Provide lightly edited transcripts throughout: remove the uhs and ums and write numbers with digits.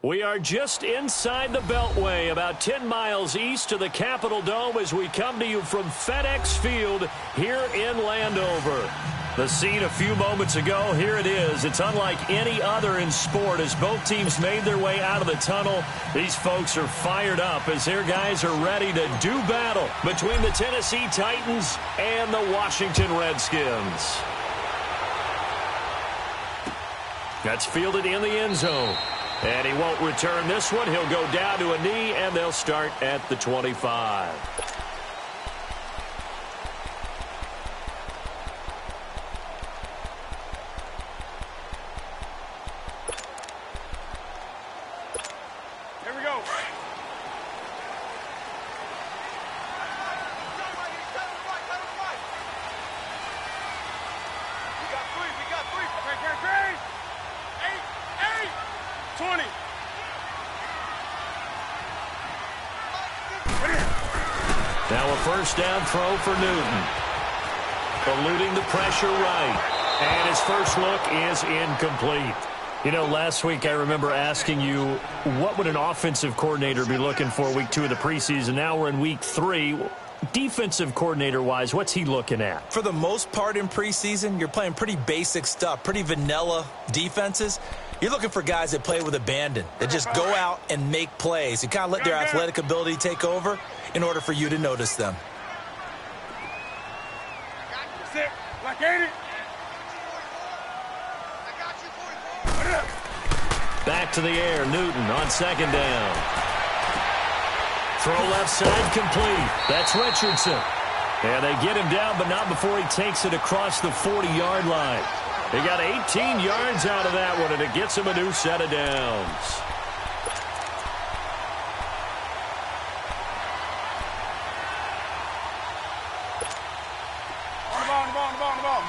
We are just inside the Beltway, about 10 miles east of the Capitol Dome as we come to you from FedEx Field here in Landover. The scene a few moments ago, here it is. It's unlike any other in sport as both teams made their way out of the tunnel. These folks are fired up as their guys are ready to do battle between the Tennessee Titans and the Washington Redskins. That's fielded in the end zone. And he won't return this one. He'll go down to a knee, and they'll start at the 25. Here we go. We got three. 20. Now a first down throw for Newton. Eluding the pressure right. And his first look is incomplete. You know, last week I remember asking you, what would an offensive coordinator be looking for week 2 of the preseason? Now we're in week 3. Defensive coordinator-wise, what's he looking at? For the most part in preseason, you're playing pretty basic stuff, pretty vanilla defenses. You're looking for guys that play with abandon, that just go out and make plays. You kind of let their athletic ability take over in order for you to notice them. Sit. Like 80. Back to the air, Newton on second down. Throw left side complete. That's Richardson. And they get him down, but not before he takes it across the 40-yard line. They got 18 yards out of that one, and it gets him a new set of downs. On the ball.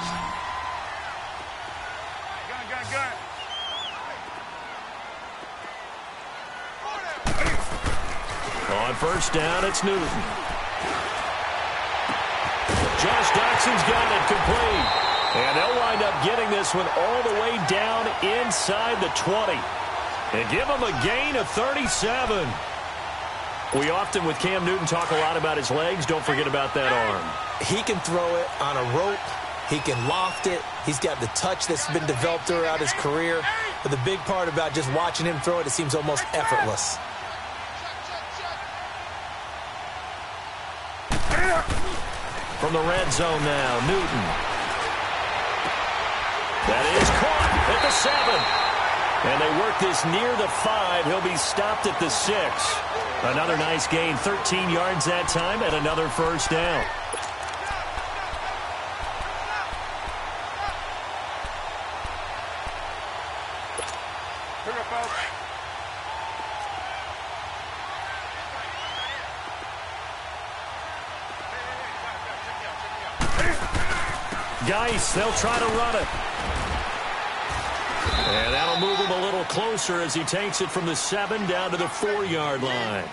Gun. On first down, it's Newton. Josh Doxson's got it complete. And they'll wind up getting this one all the way down inside the 20. And give him a gain of 37. We often, with Cam Newton, talk a lot about his legs. Don't forget about that arm. He can throw it on a rope. He can loft it. He's got the touch that's been developed throughout his career. But the big part about just watching him throw it seems almost effortless. From the red zone now, Newton. That is caught at the 7. And they work this near the 5. He'll be stopped at the 6. Another nice gain, 13 yards that time, and another first down. Geis, they'll try to run it. And that'll move him a little closer as he takes it from the 7 down to the 4-yard line.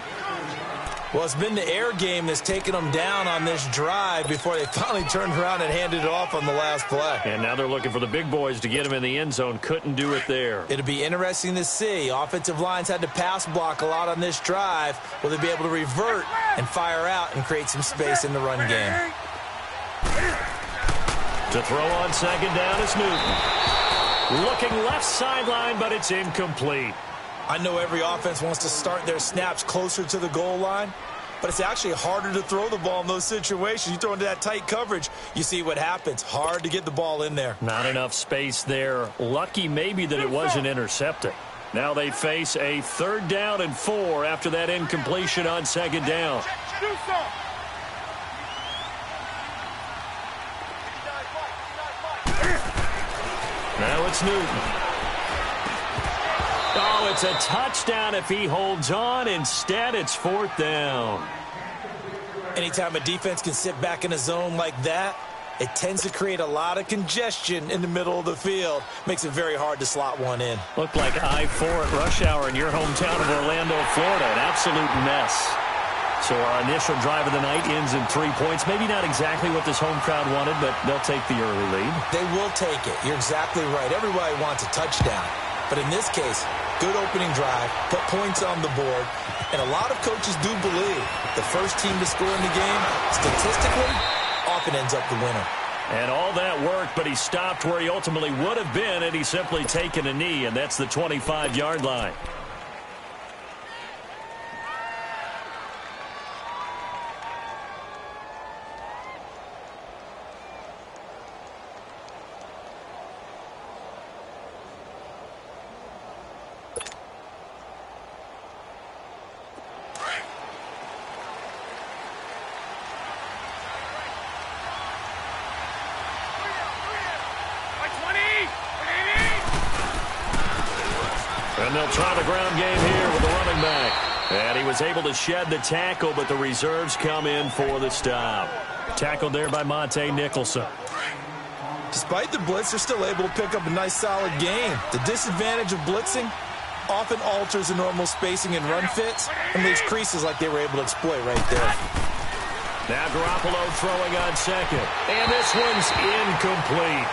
Well, it's been the air game that's taken them down on this drive before they finally turned around and handed it off on the last play. And now they're looking for the big boys to get him in the end zone. Couldn't do it there. It'll be interesting to see. Offensive lines had to pass block a lot on this drive. Will they be able to revert and fire out and create some space in the run game? To throw on second down is Newton. Looking left sideline, but it's incomplete. I know every offense wants to start their snaps closer to the goal line, but it's actually harder to throw the ball in those situations. You throw into that tight coverage, you see what happens. Hard to get the ball in there. Not enough space there. Lucky maybe that it wasn't intercepted. Now they face a 3rd down and 4 after that incompletion on second down. Now it's Newton. Oh, it's a touchdown if he holds on. Instead, it's 4th down. Anytime a defense can sit back in a zone like that, it tends to create a lot of congestion in the middle of the field. Makes it very hard to slot one in. Looked like I-4 at rush hour in your hometown of Orlando, Florida. An absolute mess. So our initial drive of the night ends in 3 points. Maybe not exactly what this home crowd wanted, but they'll take the early lead. They will take it. You're exactly right. Everybody wants a touchdown. But in this case, good opening drive, put points on the board, and a lot of coaches do believe the first team to score in the game, statistically, often ends up the winner. And all that worked, but he stopped where he ultimately would have been, and he's simply taken a knee, and that's the 25-yard line. And they'll try the ground game here with the running back. And he was able to shed the tackle, but the reserves come in for the stop. Tackled there by Monte Nicholson. Despite the blitz, they're still able to pick up a nice, solid game. The disadvantage of blitzing often alters the normal spacing and run fits and leaves creases like they were able to exploit right there. Now Garoppolo throwing on second. And this one's incomplete.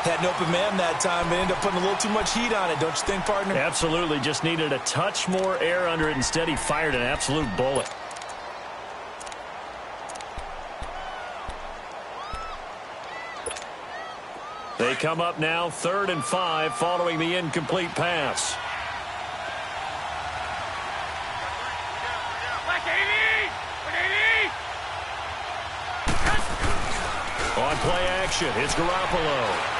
Had an open man that time, but ended up putting a little too much heat on it, don't you think, partner? Absolutely. Just needed a touch more air under it. Instead, he fired an absolute bullet. They come up now 3rd and 5 following the incomplete pass. On play action, it's Garoppolo.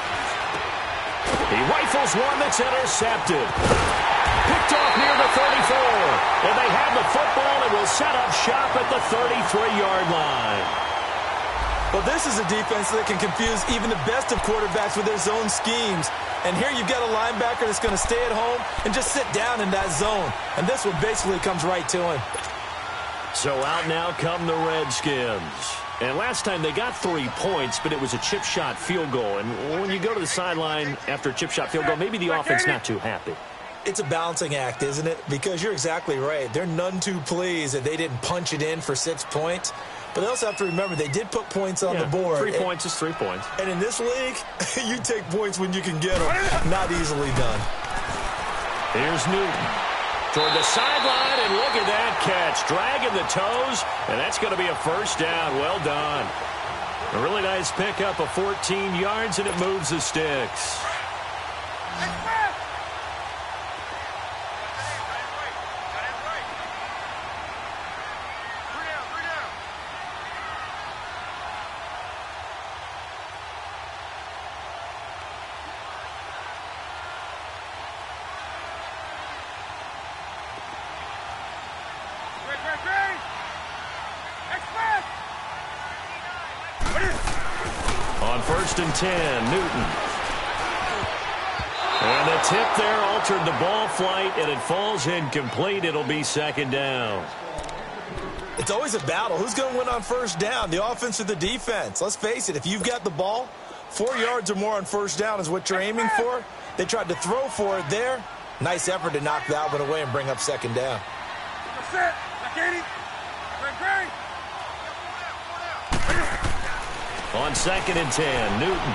He rifles one that's intercepted. Picked off near the 34. And they have the football and will set up shop at the 33-yard line. Well, this is a defense that can confuse even the best of quarterbacks with their zone schemes. And here you've got a linebacker that's going to stay at home and just sit down in that zone. And this one basically comes right to him. So out now come the Redskins. And last time they got 3 points, but it was a chip shot field goal. And when you go to the sideline after a chip shot field goal, maybe the offense not too happy. It's a balancing act, isn't it? Because you're exactly right. They're none too pleased that they didn't punch it in for 6 points. But they also have to remember they did put points on the board. 3 points is 3 points. And in this league, you take points when you can get them. Not easily done. Here's Newton. Toward the sideline, and look at that catch. Dragging the toes, and that's going to be a first down. Well done. A really nice pickup of 14 yards, and it moves the sticks. On 1st and 10, Newton. And the tip there altered the ball flight, and it falls incomplete. It'll be 2nd down. It's always a battle. Who's going to win on 1st down, the offense or the defense? Let's face it, if you've got the ball, 4 yards or more on 1st down is what you're aiming for. They tried to throw for it there. Nice effort to knock that one away and bring up 2nd down. On 2nd and 10, Newton.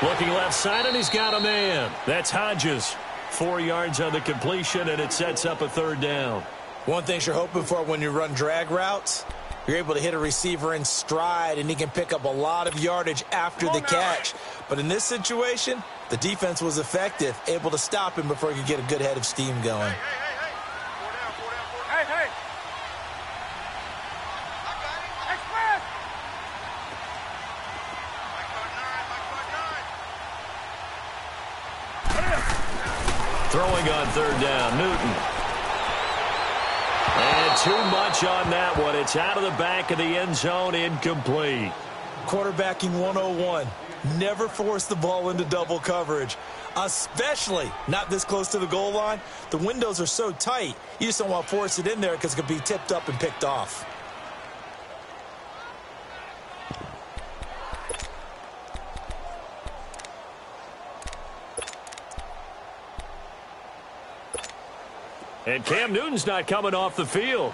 Looking left side, and he's got a man. That's Hodges. 4 yards on the completion, and it sets up a 3rd down. One thing you're hoping for when you run drag routes, you're able to hit a receiver in stride, and he can pick up a lot of yardage after the catch. But in this situation, the defense was effective, able to stop him before he could get a good head of steam going. Throwing on 3rd down, Newton. And too much on that one. It's out of the back of the end zone, incomplete. Quarterbacking 101. Never force the ball into double coverage, especially not this close to the goal line. The windows are so tight, you just don't want to force it in there because it could be tipped up and picked off. And Cam Newton's not coming off the field.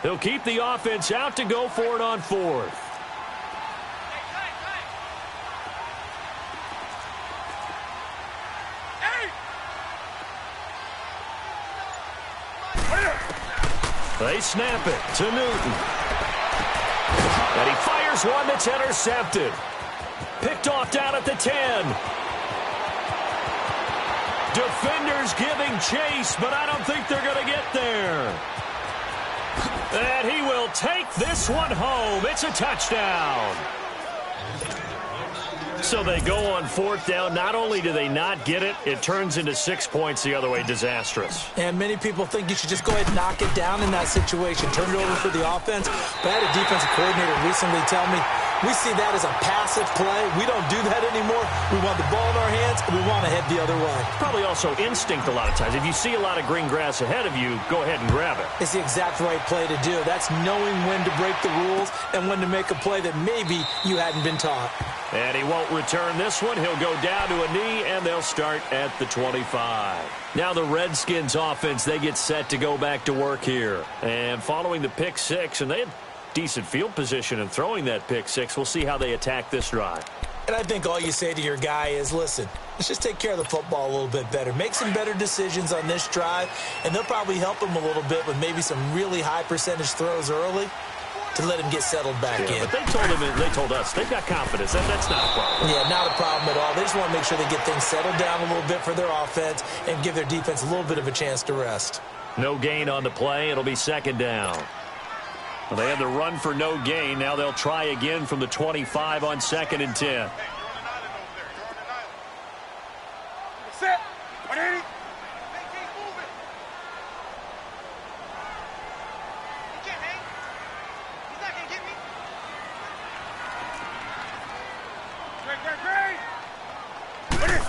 He'll keep the offense out to go for it on 4th. They snap it to Newton. And he fires one that's intercepted. Picked off down at the 10. Defenders giving chase, but I don't think they're going to get there. And he will take this one home. It's a touchdown. So they go on 4th down. Not only do they not get it, it turns into 6 points the other way. Disastrous. And many people think you should just go ahead and knock it down in that situation. Turn it over for the offense. But I had a defensive coordinator recently tell me, we see that as a passive play. We don't do that anymore. We want the ball in our hands, and we want to head the other way. Probably also instinct a lot of times. If you see a lot of green grass ahead of you, go ahead and grab it. It's the exact right play to do. That's knowing when to break the rules and when to make a play that maybe you hadn't been taught. And he won't return this one. He'll go down to a knee, and they'll start at the 25. Now the Redskins offense, they get set to go back to work here. And following the pick 6, and they had decent field position in throwing that pick 6. We'll see how they attack this drive. And I think all you say to your guy is, listen, let's just take care of the football a little bit better. Make some better decisions on this drive, and they'll probably help him a little bit with maybe some really high percentage throws early to let him get settled back in. But they told us they've got confidence. That's not a problem. Yeah, not a problem at all. They just want to make sure they get things settled down a little bit for their offense and give their defense a little bit of a chance to rest. No gain on the play. It'll be 2nd down. Well, they had the run for no gain. Now they'll try again from the 25 on 2nd and 10. Set. 180. Keep moving. He can't hang. He's not going to get me. Great.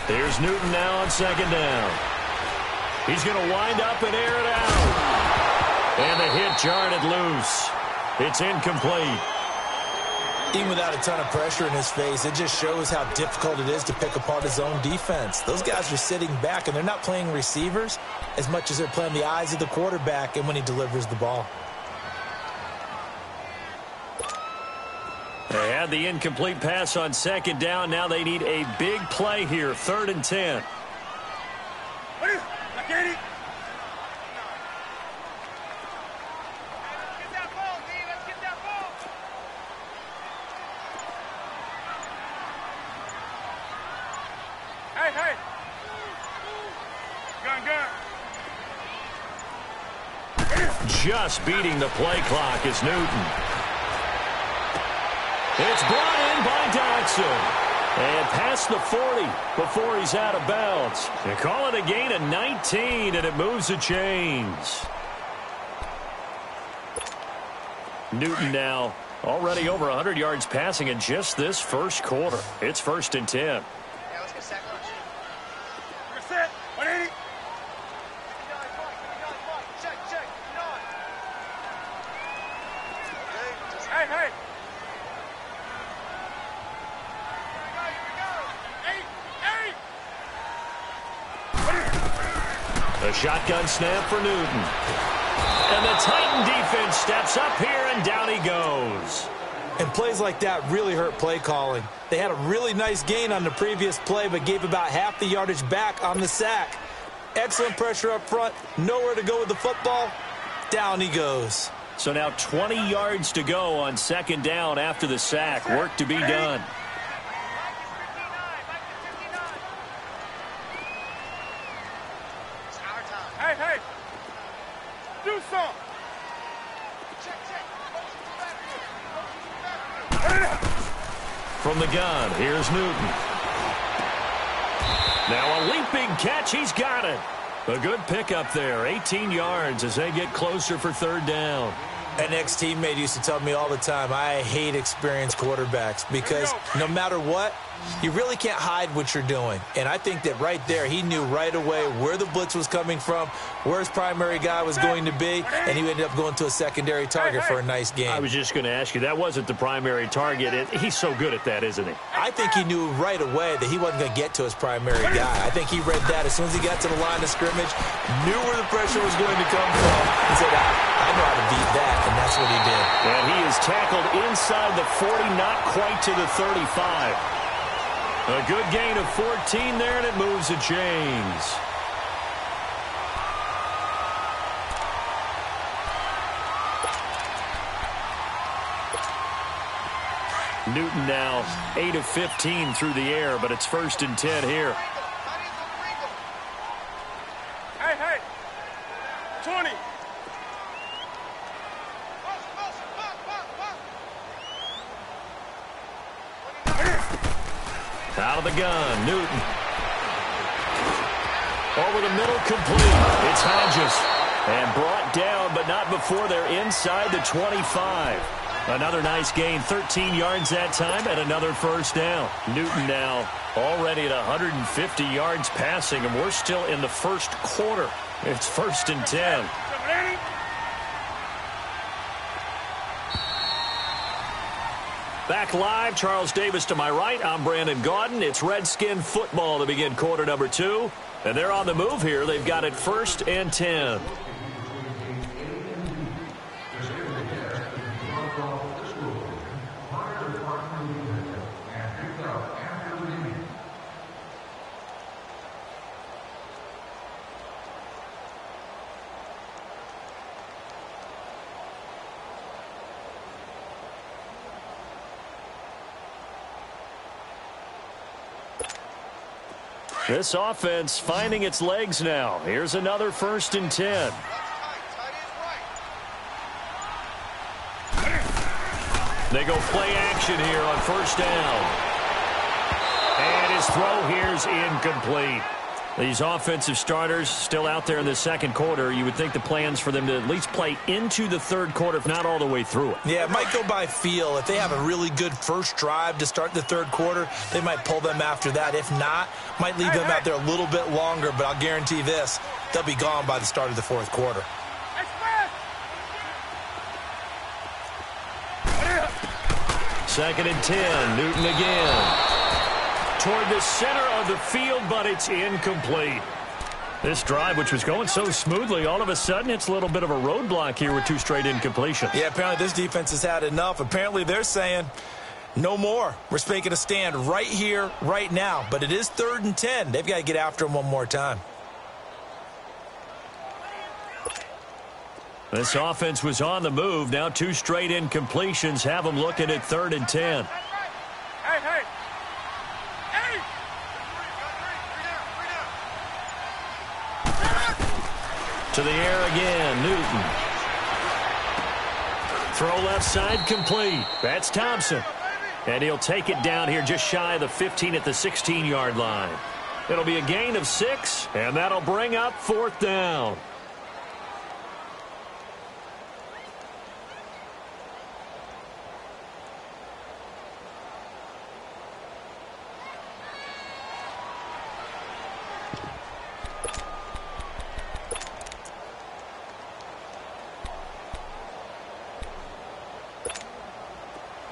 Here's Newton now on 2nd down. He's going to wind up and air it out. And the hit jarred it loose. It's incomplete. Even without a ton of pressure in his face, it just shows how difficult it is to pick apart his own defense. Those guys are sitting back, and they're not playing receivers as much as they're playing the eyes of the quarterback and when he delivers the ball. They had the incomplete pass on 2nd down. Now they need a big play here, 3rd and 10. Just beating the play clock is Newton. It's brought in by Dodson. And past the 40 before he's out of bounds. They call it a gain of 19, and it moves the chains. Newton now already over 100 yards passing in just this first quarter. It's 1st and 10. Yeah, let's get sack lunch. You're set. 180. Hey. A shotgun snap for Newton. And the Titan defense steps up here, and down he goes. And plays like that really hurt play calling. They had a really nice gain on the previous play, but gave about half the yardage back on the sack. Excellent pressure up front. Nowhere to go with the football. Down he goes. So now 20 yards to go on 2nd down after the sack. Work to be done. Hey. Do something. From the gun, here's Newton. Now a leaping catch. He's got it. A good pickup there. 18 yards as they get closer for 3rd down. An ex-teammate used to tell me all the time, I hate experienced quarterbacks because no matter what, you really can't hide what you're doing. And I think that right there, he knew right away where the blitz was coming from, where his primary guy was going to be, and he ended up going to a secondary target for a nice game. I was just going to ask you, that wasn't the primary target. He's so good at that, isn't he? I think he knew right away that he wasn't going to get to his primary guy. I think he read that as soon as he got to the line of scrimmage, knew where the pressure was going to come from, and said, I know how to beat that, and that's what he did. And he is tackled inside the 40, not quite to the 35. A good gain of 14 there, and it moves the chains. Newton now 8 of 15 through the air, but it's 1st and 10 here. Hey, 20. Out of the gun, Newton. Over the middle, complete. It's Hodges. And brought down, but not before they're inside the 25. Another nice gain, 13 yards that time, and another 1st down. Newton now already at 150 yards passing, and we're still in the 1st quarter. It's 1st and 10. Back live, Charles Davis to my right. I'm Brandon Gaudin. It's Redskin football to begin quarter number 2. And they're on the move here. They've got it 1st and 10. This offense finding its legs now. Here's another 1st and 10. They go play action here on 1st down. And his throw here's incomplete. These offensive starters still out there in the 2nd quarter. You would think the plans for them to at least play into the 3rd quarter, if not all the way through it. Yeah, it might go by feel. If they have a really good first drive to start the 3rd quarter, they might pull them after that. If not, might leave them out there a little bit longer, but I'll guarantee this, they'll be gone by the start of the 4th quarter. 2nd and 10, Newton again. Toward the center of the field, but it's incomplete. This drive, which was going so smoothly, all of a sudden it's a little bit of a roadblock here with 2 straight incompletions. Yeah, apparently this defense has had enough. Apparently they're saying, no more. We're making a stand right here, right now. But it is 3rd and 10. They've got to get after him one more time. This offense was on the move. Now 2 straight incompletions have them looking at 3rd and 10. Hey. To the air again, Newton. Throw left side complete. That's Thompson. And he'll take it down here just shy of the 15 at the 16-yard line. It'll be a gain of 6, and that'll bring up 4th down.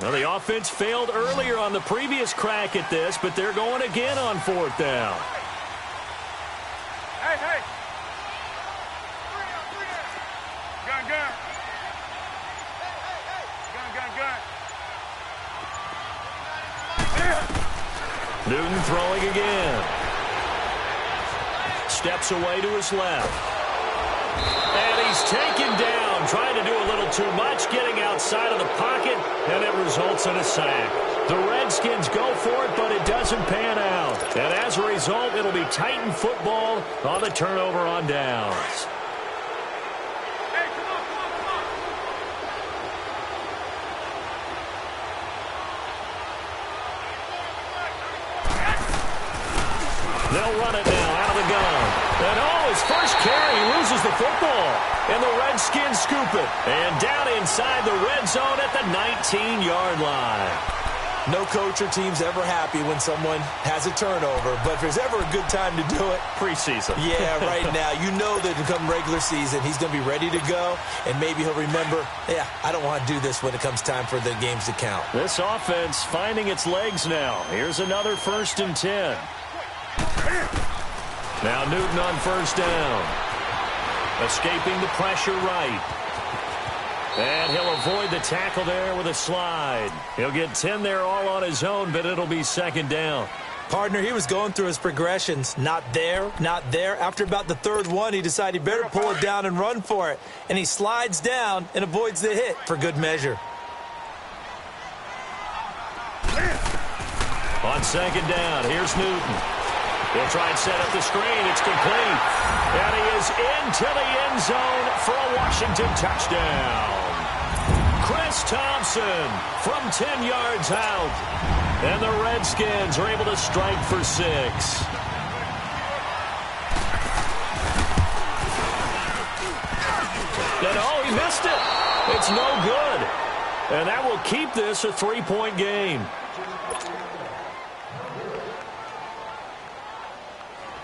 Well, the offense failed earlier on the previous crack at this, but they're going again on 4th down. Hey. Gun. Gun. Newton throwing again. Steps away to his left. And he's taken down, trying to do a little too much, getting outside of the pocket, and it results in a sack. The Redskins go for it, but it doesn't pan out. And as a result, it'll be Titan football on the turnover on downs. Hey, come on. They'll run it now out of the gun. And his first carry, he loses the football. And the Redskins scoop it. And down inside the red zone at the 19-yard line. No coach or team's ever happy when someone has a turnover, but if there's ever a good time to do it, preseason. Yeah, right now. You know that come regular season, he's going to be ready to go, and maybe he'll remember, yeah, I don't want to do this when it comes time for the games to count. This offense finding its legs now. Here's another 1st and 10. Now Newton on 1st down. Escaping the pressure right. And he'll avoid the tackle there with a slide. He'll get 10 there all on his own, but it'll be 2nd down. Partner, he was going through his progressions. Not there, not there. After about the 3rd one, he decided he better pull it down and run for it. And he slides down and avoids the hit for good measure. On second down, here's Newton. He'll try and set up the screen. It's complete. And he is into the end zone for a Washington touchdown. Chris Thompson from 10 yards out. And the Redskins are able to strike for 6. And oh, he missed it. It's no good. And that will keep this a 3-point game.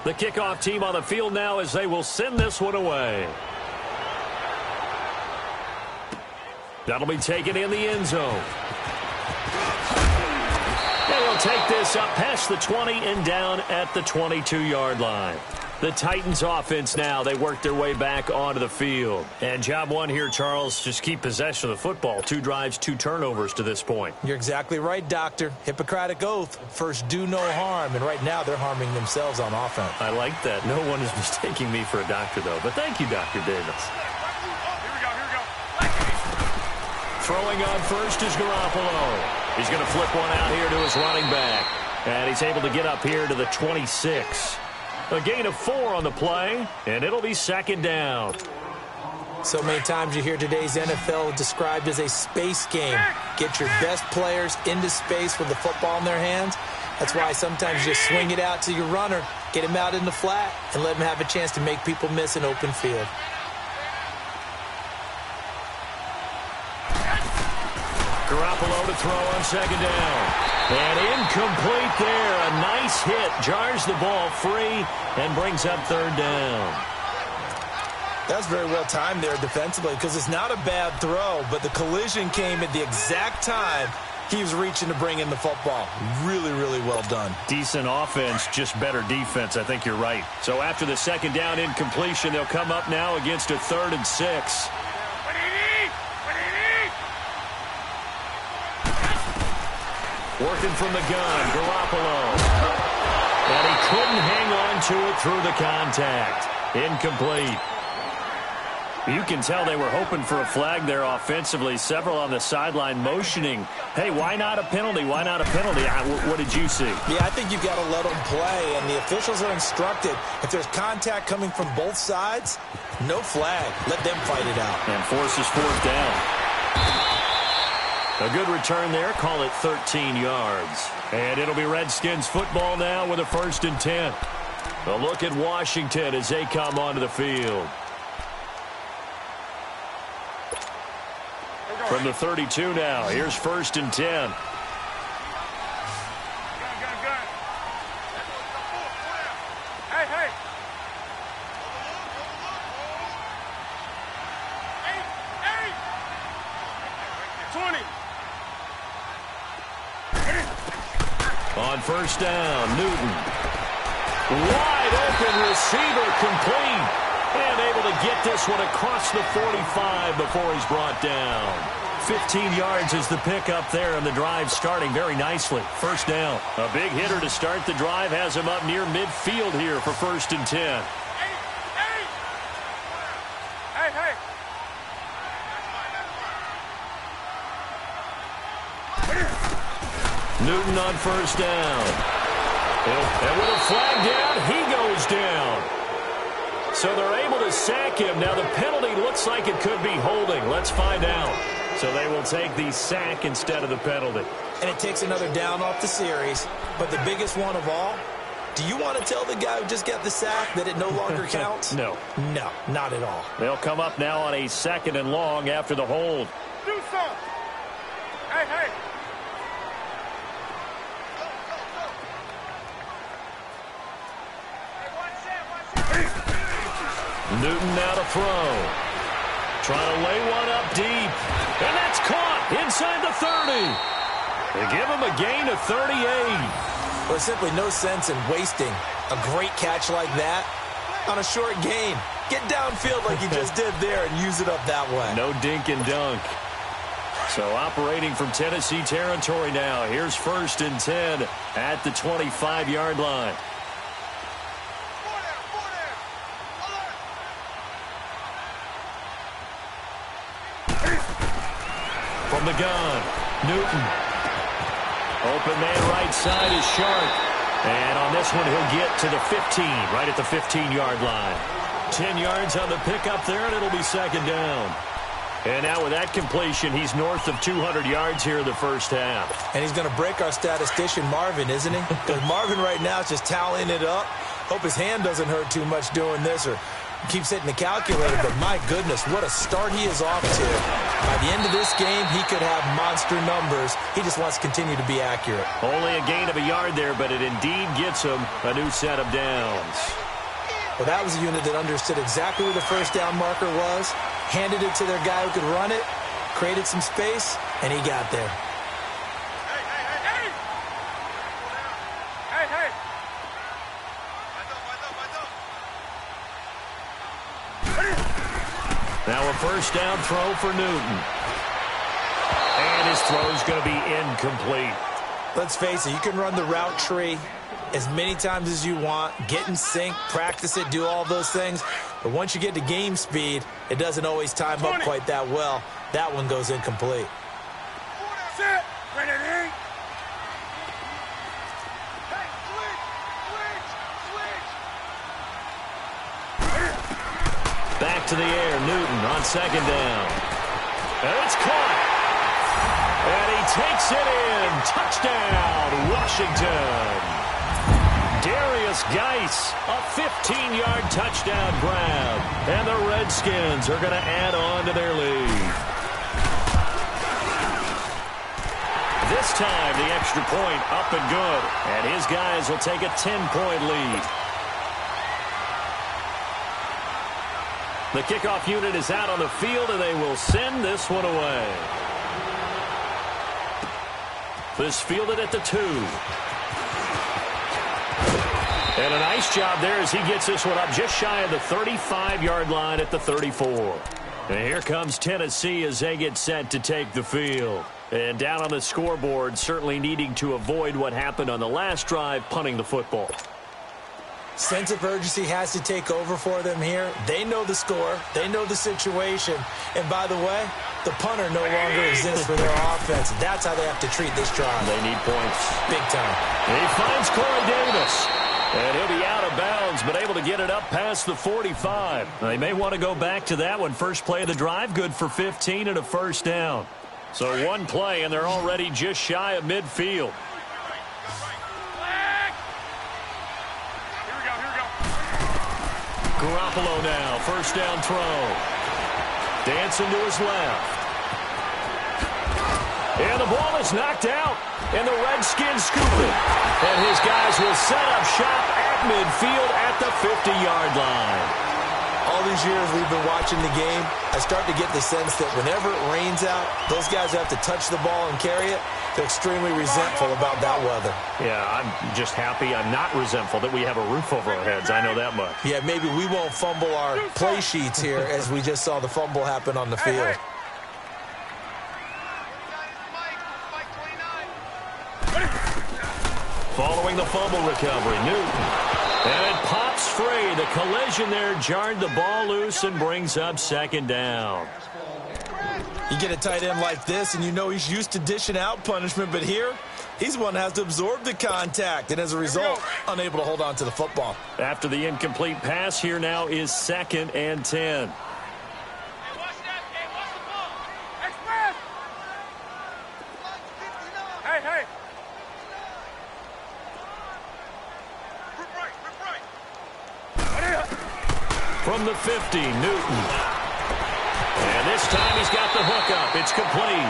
The kickoff team on the field now as they will send this one away. That'll be taken in the end zone. And he'll take this up past the 20 and down at the 22-yard line. The Titans offense now, they work their way back onto the field. And job one here, Charles, just keep possession of the football. 2 drives, 2 turnovers to this point. You're exactly right, Doctor. Hippocratic oath. First, do no harm. And right now, they're harming themselves on offense. I like that. No one is mistaking me for a doctor, though. But thank you, Dr. Davis. Here we go. Throwing on first is Garoppolo. He's going to flip one out here to his running back. And he's able to get up here to the 26. A gain of 4 on the play, and it'll be second down. So many times you hear today's NFL described as a space game. Get your best players into space with the football in their hands. That's why sometimes you just swing it out to your runner, get him out in the flat, and let him have a chance to make people miss an open field. Garoppolo to throw on second down. And incomplete there. A nice hit. Jars the ball free and brings up third down. That's very well timed there defensively because it's not a bad throw, but the collision came at the exact time he was reaching to bring in the football. Really, really well done. Decent offense, just better defense. I think you're right. So after the second down incompletion, they'll come up now against a 3rd and 6. Working from the gun, Garoppolo. And he couldn't hang on to it through the contact. Incomplete. You can tell they were hoping for a flag there offensively. Several on the sideline motioning. Hey, why not a penalty? Why not a penalty? What did you see? Yeah, I think you've got to let them play, and the officials are instructed. If there's contact coming from both sides, no flag. Let them fight it out. And forces 4th down. A good return there. Call it 13 yards. And it'll be Redskins football now with a 1st and 10. A look at Washington as they come onto the field. From the 32 now, here's 1st and 10. Hey. 20. On 1st down, Newton. Wide open receiver complete. And able to get this one across the 45 before he's brought down. 15 yards is the pickup there, and the drive starting very nicely. 1st down. A big hitter to start the drive has him up near midfield here for 1st and 10. Hey. Newton on 1st down. And with a flag down, he goes down. So they're able to sack him. Now the penalty looks like it could be holding. Let's find out. So they will take the sack instead of the penalty. And it takes another down off the series. But the biggest one of all, do you want to tell the guy who just got the sack that it no longer counts? No. No, not at all. They'll come up now on a 2nd and long after the hold. Do something. Hey. Newton now to throw. Trying to lay one up deep. And that's caught inside the 30. They give him a gain of 38. Well, there's simply no sense in wasting a great catch like that on a short gain. Get downfield like you just did there and use it up that way. No dink and dunk. So operating from Tennessee territory now. Here's 1st and 10 at the 25-yard line. From the gun, Newton. Open man right side is Sharp. And on this one, he'll get to the 15, right at the 15-yard line. 10 yards on the pickup there, and it'll be second down. And now with that completion, he's north of 200 yards here in the first half. And he's going to break our statistician, Marvin, isn't he? Because Marvin right now is just tallying it up. Hope his hand doesn't hurt too much doing this or keeps hitting the calculator. But my goodness, what a start he is off to. By the end of this game, he could have monster numbers. He just wants to continue to be accurate. Only a gain of a yard there, but it indeed gets him a new set of downs. Well, that was a unit that understood exactly where the first down marker was, handed it to their guy who could run it, created some space, and he got there. Now a first down throw for Newton. And his throw's going to be incomplete. Let's face it, you can run the route tree as many times as you want, get in sync, practice it, do all those things. But once you get to game speed, it doesn't always time up quite that well. That one goes incomplete. Set. Ready. Back to the air, Newton on second down. And it's caught. And he takes it in. Touchdown, Washington. Darius Geis, a 15-yard touchdown grab. And the Redskins are going to add on to their lead. This time, the extra point up and good. And his guys will take a 10-point lead. The kickoff unit is out on the field, and they will send this one away. This fielded at the 2. And a nice job there as he gets this one up just shy of the 35-yard line at the 34. And here comes Tennessee as they get set to take the field. And down on the scoreboard, certainly needing to avoid what happened on the last drive, punting the football. Sense of urgency has to take over for them here. They know the score. They know the situation. And by the way, the punter no longer exists for their offense. That's how they have to treat this drive. They need points. Big time. And he finds Corey Davis. And he'll be out of bounds, but able to get it up past the 45. They may want to go back to that one. First play of the drive, good for 15 and a first down. So one play, and they're already just shy of midfield. Garoppolo now, first down throw. Dancing to his left. And the ball is knocked out, and the Redskins scoop it. And his guys will set up shop at midfield at the 50-yard line. All these years we've been watching the game, I start to get the sense that whenever it rains out, those guys who have to touch the ball and carry it, they're extremely resentful about that weather. Yeah, I'm just happy I'm not resentful that we have a roof over our heads. I know that much. Yeah, maybe we won't fumble our play sheets here as we just saw the fumble happen on the field. Following the fumble recovery, Newton. And it pops free. The collision there jarred the ball loose and brings up second down. You get a tight end like this, and you know he's used to dishing out punishment, but here, he's one that has to absorb the contact, and as a result, unable to hold on to the football. After the incomplete pass, here now is 2nd and 10. From the 50, Newton. And this time he's got the hook up. It's complete.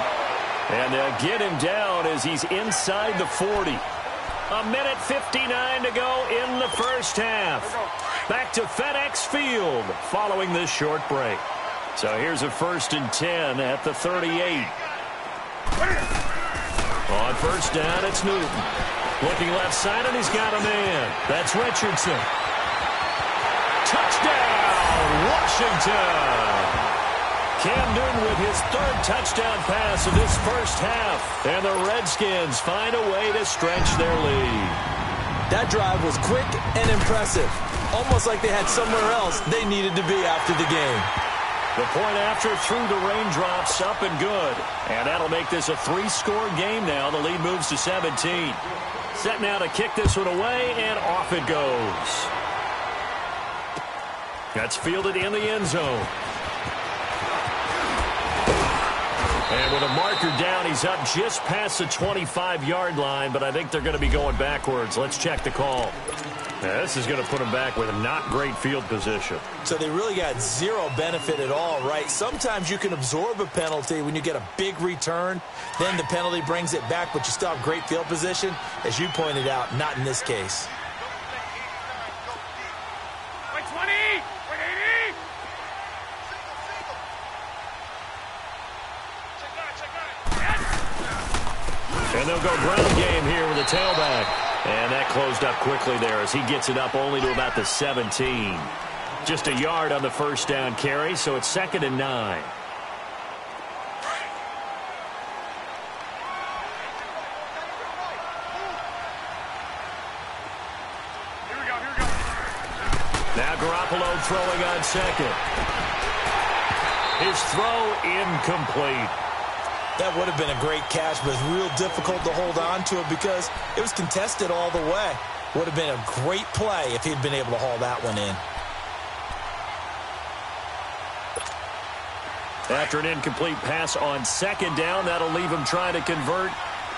And they'll get him down as he's inside the 40. A minute 59 to go in the first half. Back to FedEx Field following this short break. So here's a 1st and 10 at the 38. On first down, it's Newton. Looking left side, and he's got a man. That's Richardson. Touchdown, Washington! Cam Newton with his 3rd touchdown pass of this first half. And the Redskins find a way to stretch their lead. That drive was quick and impressive. Almost like they had somewhere else they needed to be after the game. The point after through the raindrops, up and good. And that'll make this a 3-score game now. The lead moves to 17. Set now to kick this one away, and off it goes. That's fielded in the end zone. And with a marker down, he's up just past the 25-yard line, but I think they're going to be going backwards. Let's check the call. Now, this is going to put him back with a not great field position. So they really got zero benefit at all, right? Sometimes you can absorb a penalty when you get a big return. Then the penalty brings it back, but you still have great field position. As you pointed out, not in this case. Wait 20! Wait 80! And they'll go ground game here with a tailback. And that closed up quickly there as he gets it up only to about the 17. Just a yard on the first down carry, so it's 2nd and 9. Now Garoppolo throwing on second. His throw incomplete. That would have been a great catch, but it's real difficult to hold on to it because it was contested all the way. Would have been a great play if he'd been able to haul that one in. After an incomplete pass on 2nd down, that'll leave him trying to convert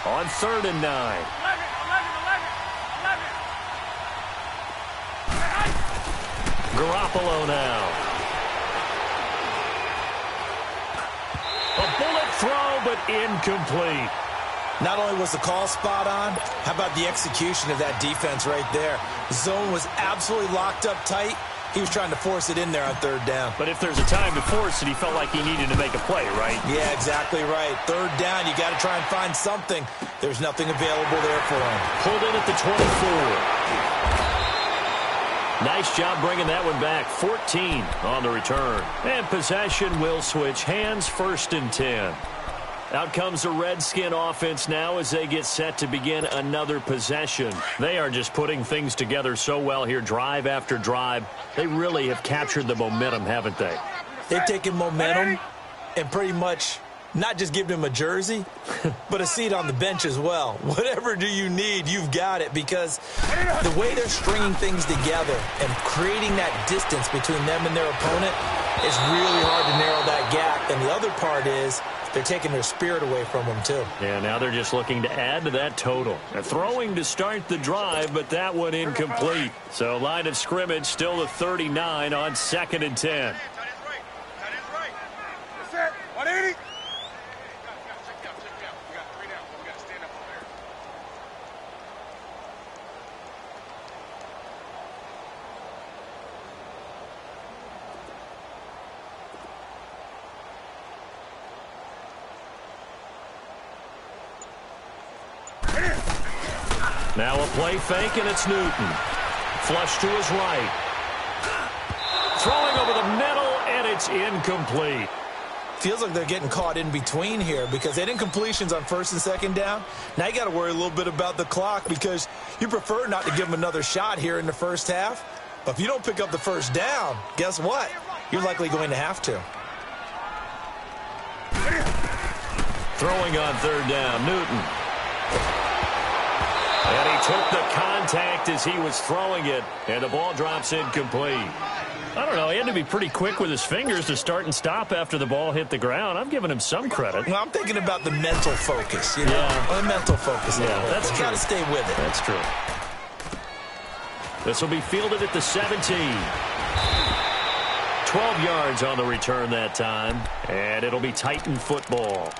on 3rd and 9. 11. Garoppolo now. A bullet throw, but incomplete. Not only was the call spot on, how about the execution of that defense right there? The zone was absolutely locked up tight. He was trying to force it in there on 3rd down. But if there's a time to force it, he felt like he needed to make a play, right? Yeah, exactly right. 3rd down, you got to try and find something. There's nothing available there for him. Pulled in at the 24. Nice job bringing that one back. 14 on the return. And possession will switch hands, 1st and 10. Out comes the Redskin offense now as they get set to begin another possession. They are just putting things together so well here, drive after drive. They really have captured the momentum, haven't they? They've taken momentum and pretty much not just given him a jersey, but a seat on the bench as well. Whatever do you need, you've got it, because the way they're stringing things together and creating that distance between them and their opponent is really hard to narrow that gap. And the other part is they're taking their spirit away from them, too. Yeah, now they're just looking to add to that total. They're throwing to start the drive, but that one incomplete. So line of scrimmage still the 39 on 2nd and 10. 180. Now a play fake, and it's Newton. Flush to his right. Throwing over the middle, and it's incomplete. Feels like they're getting caught in between here because they had incompletions on 1st and 2nd down. Now you got to worry a little bit about the clock because you prefer not to give them another shot here in the first half. But if you don't pick up the 1st down, guess what? You're likely going to have to. Throwing on 3rd down, Newton. And he took the contact as he was throwing it, and the ball drops incomplete. I don't know, he had to be pretty quick with his fingers to start and stop after the ball hit the ground. I'm giving him some credit. Well, I'm thinking about the mental focus, you know? Yeah. The mental focus. Yeah, that's true. You got to stay with it. That's true. This will be fielded at the 17. 12 yards on the return that time, and it'll be Titan football.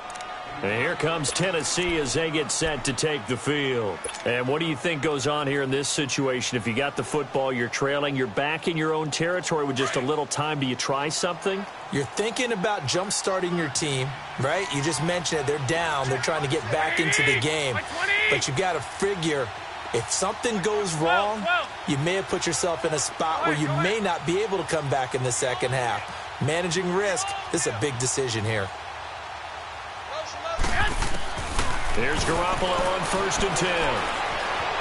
And here comes Tennessee as they get set to take the field. And what do you think goes on here in this situation? If you got the football, you're trailing, you're back in your own territory with just a little time. Do you try something? You're thinking about jump-starting your team, right? You just mentioned it. They're down. They're trying to get back into the game. But you got to figure if something goes wrong, you may have put yourself in a spot where you may not be able to come back in the second half. Managing risk, this is a big decision here. Here's Garoppolo on 1st and 10.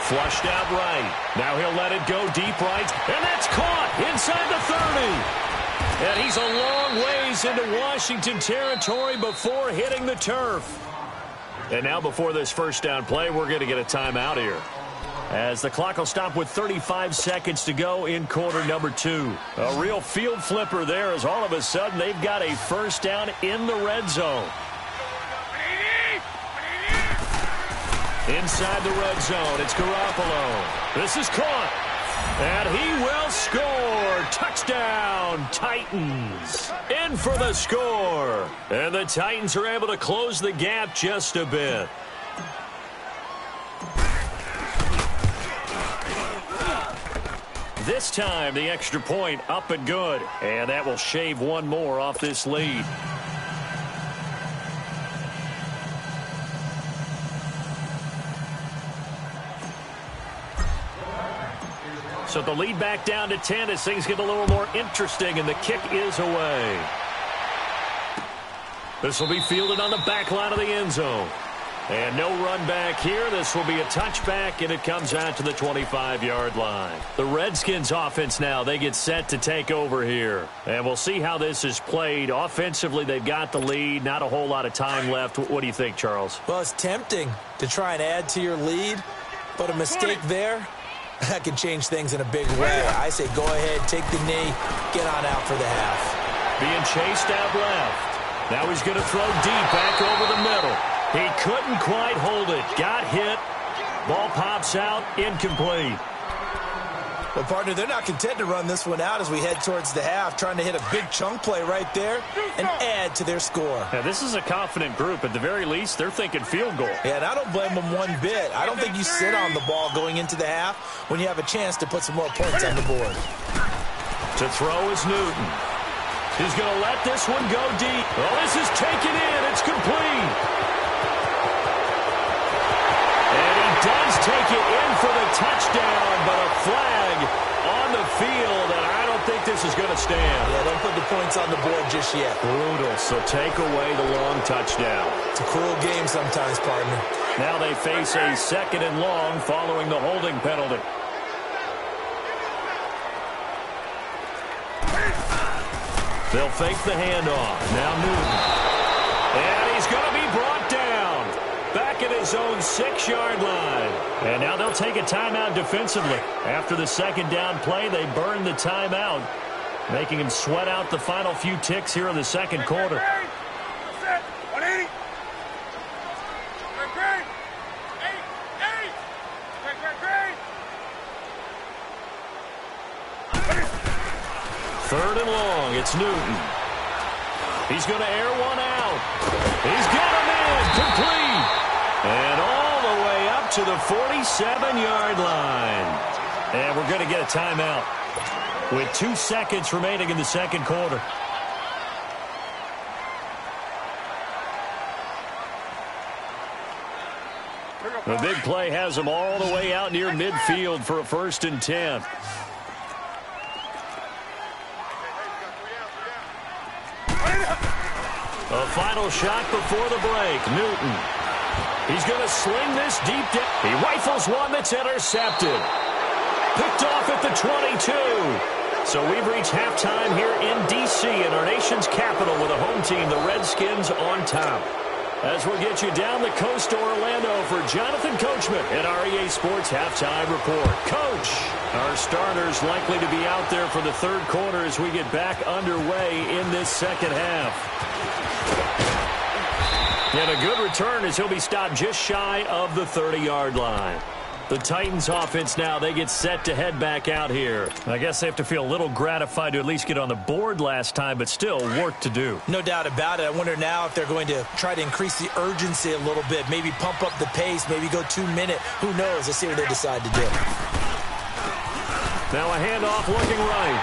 Flushed out right. Now he'll let it go deep right. And that's caught inside the 30. And he's a long ways into Washington territory before hitting the turf. And now before this first down play, we're going to get a timeout here, as the clock will stop with 35 seconds to go in quarter number 2. A real field flipper there, as all of a sudden they've got a first down in the red zone. Inside the red zone, it's Garoppolo. This is caught, and he will score. Touchdown, Titans. In for the score. And the Titans are able to close the gap just a bit. This time, the extra point up and good. And that will shave one more off this lead. So the lead back down to 10 as things get a little more interesting, and the kick is away. This will be fielded on the back line of the end zone. And no run back here. This will be a touchback, and it comes out to the 25-yard line. The Redskins offense now, they get set to take over here. And we'll see how this is played. Offensively, they've got the lead. Not a whole lot of time left. What do you think, Charles? Well, it's tempting to try and add to your lead, but a mistake there, that can change things in a big way. I say go ahead, take the knee, get on out for the half. Being chased out left. Now he's going to throw deep back over the middle. He couldn't quite hold it. Got hit. Ball pops out. Incomplete. Well, partner, they're not content to run this one out as we head towards the half, trying to hit a big chunk play right there and add to their score. Now, this is a confident group. At the very least, they're thinking field goal. Yeah, and I don't blame them one bit. I don't think you sit on the ball going into the half when you have a chance to put some more points on the board. To throw is Newton. He's going to let this one go deep. Oh, this is taken in. It's complete. And he does take it in for the touchdown, but a flag on the field, and I don't think this is going to stand. Yeah, don't put the points on the board just yet. Brutal, so take away the long touchdown. It's a cruel game sometimes, partner. Now they face a second and long following the holding penalty. They'll fake the handoff. Now Newton. And he's going to be brought down. Back at his own 6-yard line. And now they'll take a timeout defensively. After the second down play, they burn the timeout, making him sweat out the final few ticks here in the second quarter. Third and long, it's Newton. He's going to air one out. He's got him in, complete. And all the way up to the 47-yard line. And we're going to get a timeout with 2 seconds remaining in the second quarter. The big play has them all the way out near midfield for a 1st and 10. A final shot before the break. Newton. He's going to sling this deep down. He rifles one that's intercepted. Picked off at the 22. So we've reached halftime here in D.C. in our nation's capital with a home team, the Redskins, on top. As we'll get you down the coast to Orlando for Jonathan Coachman at our EA Sports Halftime Report. Coach, our starters likely to be out there for the third quarter as we get back underway in this second half. And a good return as he'll be stopped just shy of the 30-yard line. The Titans offense now, they get set to head back out here. I guess they have to feel a little gratified to at least get on the board last time, but still work to do. No doubt about it. I wonder now if they're going to try to increase the urgency a little bit, maybe pump up the pace, maybe go 2-minute. Who knows? Let's see what they decide to do. Now a handoff looking right.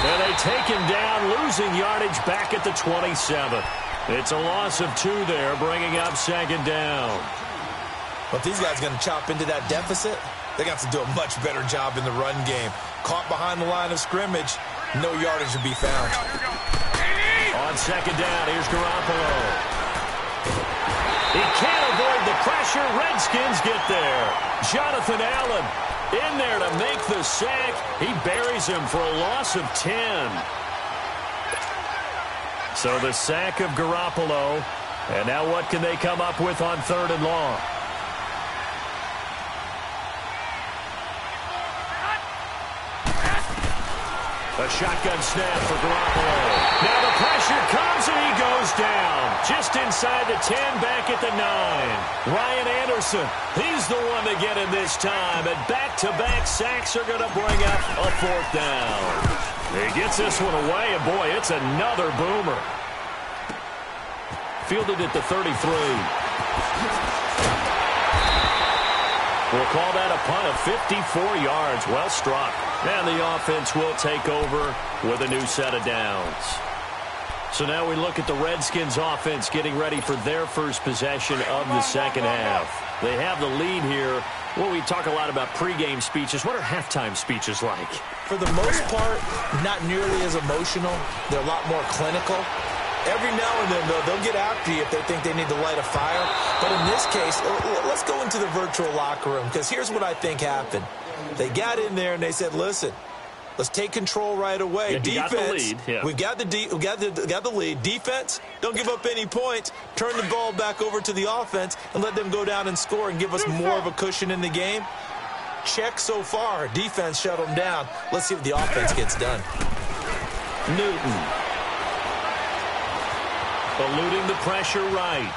And they take him down, losing yardage back at the 27. It's a loss of 2 there, bringing up second down. Well, if these guys are going to chop into that deficit, they got to do a much better job in the run game. Caught behind the line of scrimmage, no yardage to be found. On second down, here's Garoppolo. He can't avoid the pressure. Redskins get there. Jonathan Allen in there to make the sack. He buries him for a loss of 10. So the sack of Garoppolo. And now what can they come up with on 3rd and long? A shotgun snap for Garoppolo. Now the pressure comes and he goes down. Just inside the 10, back at the 9. Ryan Anderson, he's the one to get in this time. And back-to-back sacks are going to bring up a 4th down. He gets this one away, and boy, it's another boomer. Fielded at the 33. We'll call that a punt of 54 yards. Well struck. And the offense will take over with a new set of downs. So now we look at the Redskins offense getting ready for their first possession of the second half. They have the lead here. Well, we talk a lot about pregame speeches. What are halftime speeches like? For the most part, not nearly as emotional. They're a lot more clinical. Every now and then, though, they'll get after you if they think they need to light a fire. But in this case, let's go into the virtual locker room, because here's what I think happened. They got in there and they said, listen, let's take control right away. Yeah, defense, got the lead. Yeah. We've got the lead. Defense, don't give up any points. Turn the ball back over to the offense and let them go down and score and give us more of a cushion in the game. Check so far. Defense shut them down. Let's see what the offense gets done. Newton. Eluding the pressure right.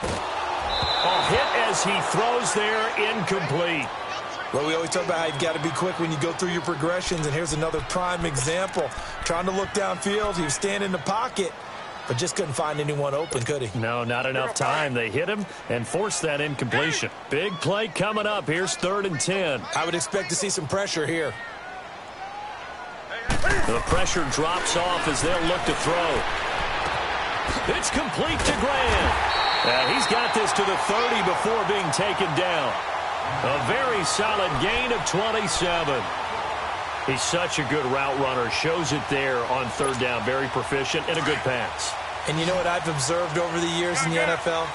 A hit as he throws there, incomplete. Well, we always talk about how you've got to be quick when you go through your progressions, and here's another prime example. Trying to look downfield, he was standing in the pocket, but just couldn't find anyone open, could he? No, not enough time. They hit him and forced that incompletion. Big play coming up. Here's 3rd and 10. I would expect to see some pressure here. The pressure drops off as they'll look to throw. It's complete to Graham. And he's got this to the 30 before being taken down. A very solid gain of 27. He's such a good route runner. Shows it there on 3rd down. Very proficient and a good pass. And you know what I've observed over the years in the NFL?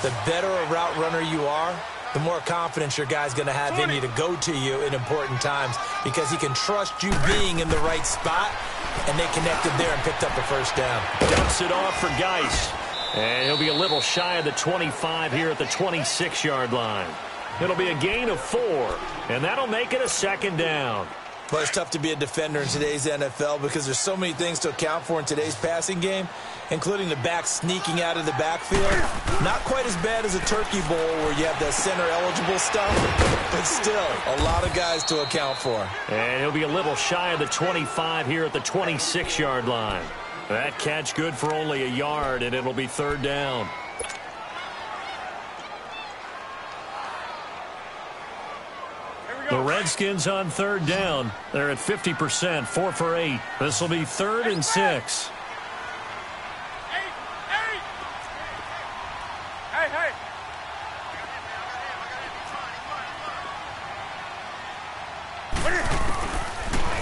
The better a route runner you are, the more confidence your guy's going to have in you to go to you in important times, because he can trust you being in the right spot, and they connected there and picked up the 1st down. Dumps it off for Geis. And he'll be a little shy of the 25 here at the 26-yard line. It'll be a gain of 4, and that'll make it a 2nd down. Well, it's tough to be a defender in today's NFL because there's so many things to account for in today's passing game, including the back sneaking out of the backfield. Not quite as bad as a turkey bowl where you have that center-eligible stuff, but still a lot of guys to account for. And he'll be a little shy of the 25 here at the 26-yard line. That catch good for only a yard, and it'll be 3rd down. The Redskins on 3rd down. They're at 50%, 4 for 8. This will be 3rd and 6. Hey.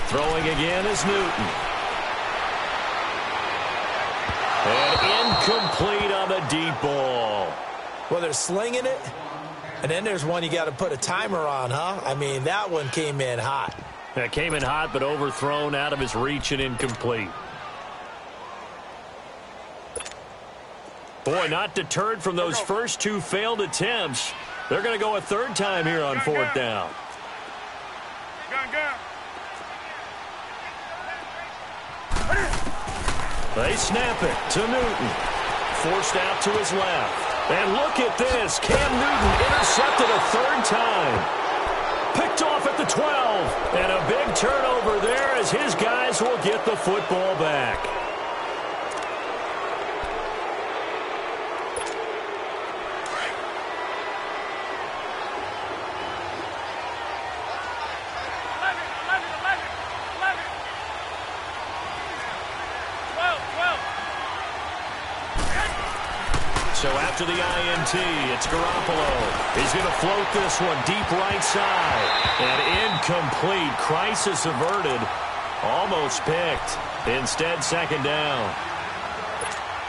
Throwing again is Newton. And incomplete on the deep ball. Well, they're slinging it. And then there's one you got to put a timer on, huh? I mean, that one came in hot. That came in hot, but overthrown out of his reach and incomplete. Boy, not deterred from those first 2 failed attempts. They're going to go a 3rd time here on 4th down. They snap it to Newton. Forced out to his left. And look at this. Cam Newton intercepted a 3rd time. Picked off at the 12. And a big turnover there as his guys will get the football back. So after the INT, it's Garoppolo. He's going to float this one deep right side. And incomplete. Crisis averted. Almost picked. Instead, 2nd down.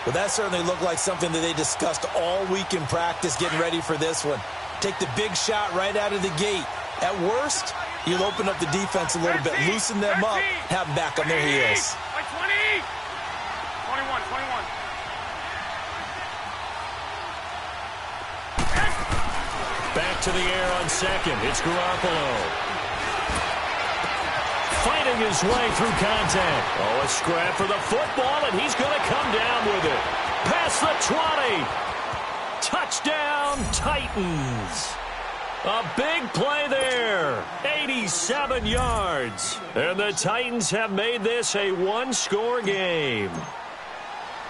Well, that certainly looked like something that they discussed all week in practice getting ready for this one. Take the big shot right out of the gate. At worst, you'll open up the defense a little bit, loosen them up, have them back on their heels. 20! 21. back to the air on second. It's Garoppolo. Fighting his way through contact. Oh, a scrap for the football, and he's going to come down with it. Past the 20. Touchdown, Titans. A big play there. 87 yards. And the Titans have made this a one-score game.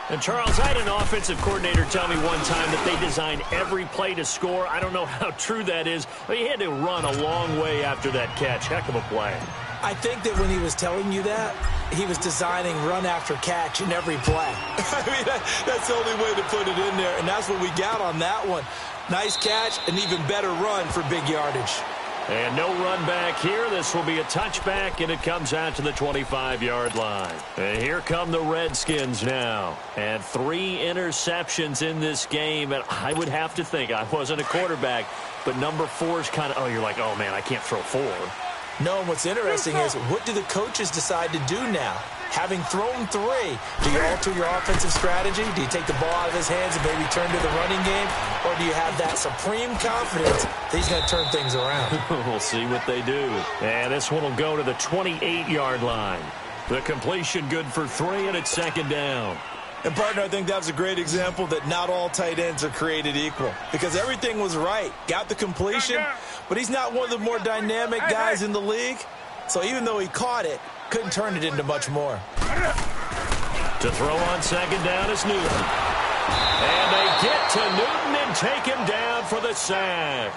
And, Charles, I had an offensive coordinator tell me one time that they designed every play to score. I don't know how true that is, but he had to run a long way after that catch. Heck of a play. I think that when he was telling you that, he was designing run after catch in every play. I mean, that's the only way to put it in there, and that's what we got on that one. Nice catch, an even better run for big yardage. And no run back here. This will be a touchback, and it comes out to the 25-yard line. And here come the Redskins now. And 3 interceptions in this game. And I would have to think, I wasn't a quarterback, but number 4 is kind of, oh, you're like, oh, man, I can't throw 4. No, and what's interesting is, what do the coaches decide to do now? Having thrown 3, do you alter your offensive strategy? Do you take the ball out of his hands and maybe turn to the running game? Or do you have that supreme confidence that he's going to turn things around? We'll see what they do. And this one will go to the 28-yard line. The completion good for 3, and it's second down. And, partner, I think that was a great example that not all tight ends are created equal. Because everything was right. Got the completion, but he's not one of the more dynamic guys in the league. So even though he caught it, couldn't turn it into much more. To throw on second down is Newton. And they get to Newton and take him down for the sack.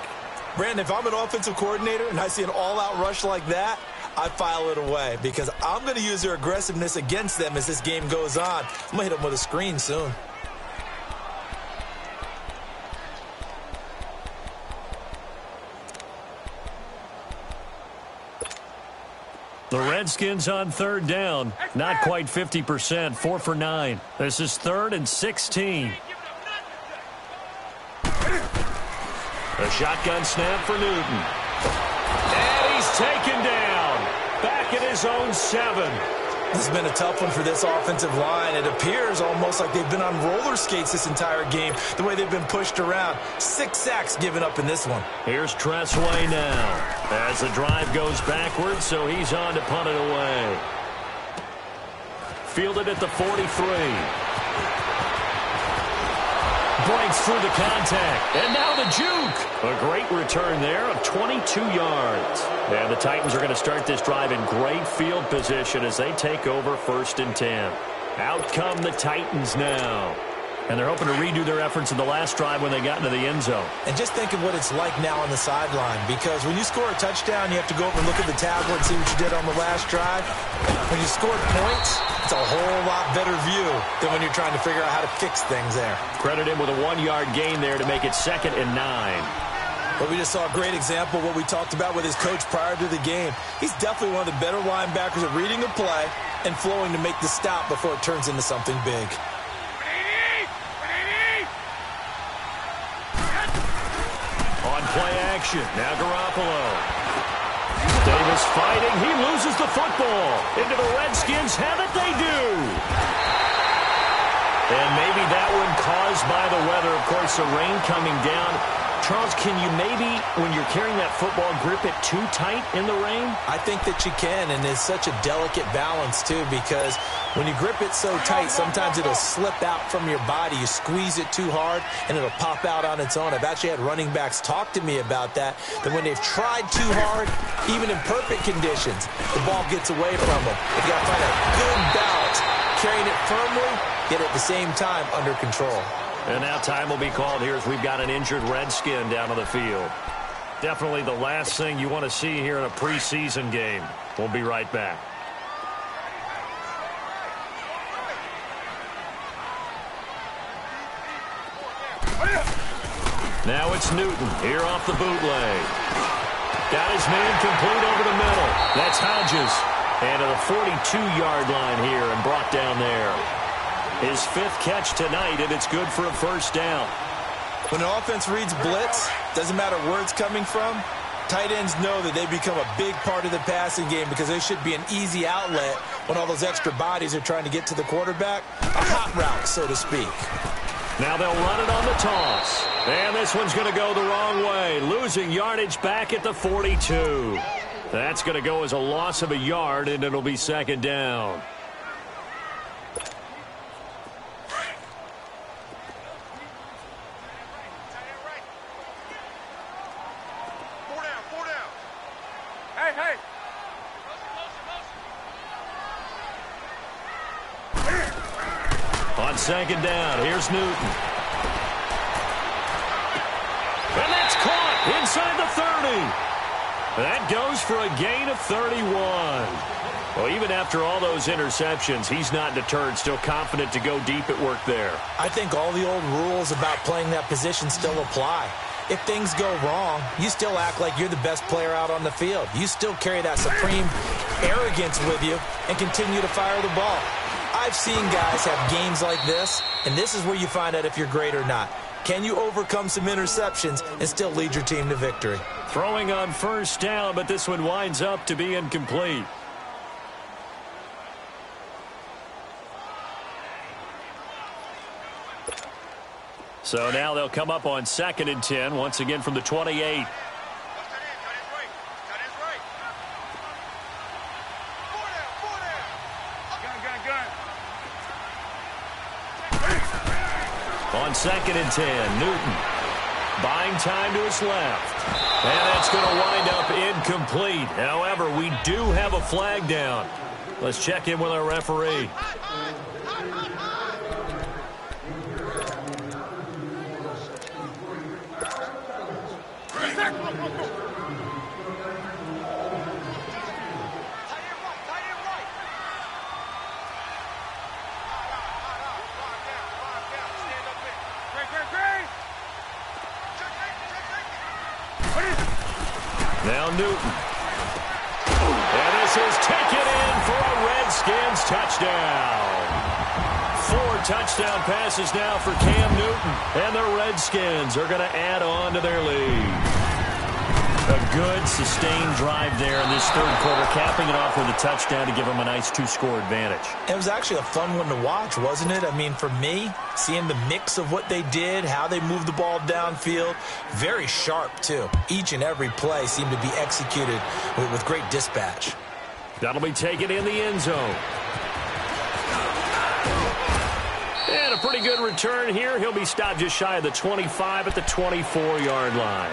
Brandon, if I'm an offensive coordinator and I see an all-out rush like that, I file it away because I'm going to use their aggressiveness against them as this game goes on. I'm going to hit them with a screen soon. The Redskins on third down. Not quite 50%. 4 for 9. This is 3rd and 16. A shotgun snap for Newton. And he's taken down. Back at his own 7. This has been a tough one for this offensive line. It appears almost like they've been on roller skates this entire game, the way they've been pushed around. 6 sacks given up in this one. Here's Tressway now as the drive goes backwards, so he's on to punt it away. Fielded at the 43. Breaks through the contact. And now the juke. A great return there of 22 yards. And the Titans are going to start this drive in great field position as they take over 1st and 10. Out come the Titans now. And they're hoping to redo their efforts in the last drive when they got into the end zone. And just think of what it's like now on the sideline, because when you score a touchdown, you have to go over and look at the tablet and see what you did on the last drive. When you scored points, it's a whole lot better view than when you're trying to figure out how to fix things there. Credit him with a 1-yard gain there to make it 2nd and 9. But we just saw a great example of what we talked about with his coach prior to the game. He's definitely one of the better linebackers at reading the play and flowing to make the stop before it turns into something big. On play action, now Garoppolo. Davis fighting, he loses the football. Into the Redskins, have it, they do. And maybe that one caused by the weather. Of course, the rain coming down. Charles, can you maybe, when you're carrying that football, grip it too tight in the rain? I think that you can, and it's such a delicate balance, too, because when you grip it so tight, sometimes it'll slip out from your body. You squeeze it too hard, and it'll pop out on its own. I've actually had running backs talk to me about that when they've tried too hard, even in perfect conditions, the ball gets away from them. You've got to find a good balance, carrying it firmly, yet at the same time under control. And now time will be called here as we've got an injured Redskin down on the field. Definitely the last thing you want to see here in a preseason game. We'll be right back. Now it's Newton here off the bootleg. Got his man complete over the middle. That's Hodges. And to the 42-yard line here and brought down there. His 5th catch tonight, and it's good for a 1st down. When an offense reads blitz, doesn't matter where it's coming from, tight ends know that they become a big part of the passing game because they should be an easy outlet when all those extra bodies are trying to get to the quarterback. A hot route, so to speak. Now they'll run it on the toss. And this one's going to go the wrong way, losing yardage back at the 42. That's going to go as a loss of a yard, and it'll be second down. On second down, here's Newton. And that's caught inside the 30. That goes for a gain of 31. Well, even after all those interceptions, he's not deterred, still confident to go deep at work there. I think all the old rules about playing that position still apply. If things go wrong, you still act like you're the best player out on the field. You still carry that supreme arrogance with you and continue to fire the ball. I've seen guys have games like this, and this is where you find out if you're great or not. Can you overcome some interceptions and still lead your team to victory? Throwing on first down, but this one winds up to be incomplete. So now they'll come up on 2nd and 10, once again from the 28. On 2nd and 10, Newton buying time to his left. And that's going to wind up incomplete. However, we do have a flag down. Let's check in with our referee. Now Newton. And this is taken in for a Redskins touchdown. 4 touchdown passes now for Cam Newton. And the Redskins are going to add on to their lead. A good, sustained drive there in this third quarter, capping it off with a touchdown to give them a nice 2-score advantage. It was actually a fun one to watch, wasn't it? I mean, for me, seeing the mix of what they did, how they moved the ball downfield, very sharp, too. Each and every play seemed to be executed with great dispatch. That'll be taken in the end zone. And a pretty good return here. He'll be stopped just shy of the 25 at the 24-yard line.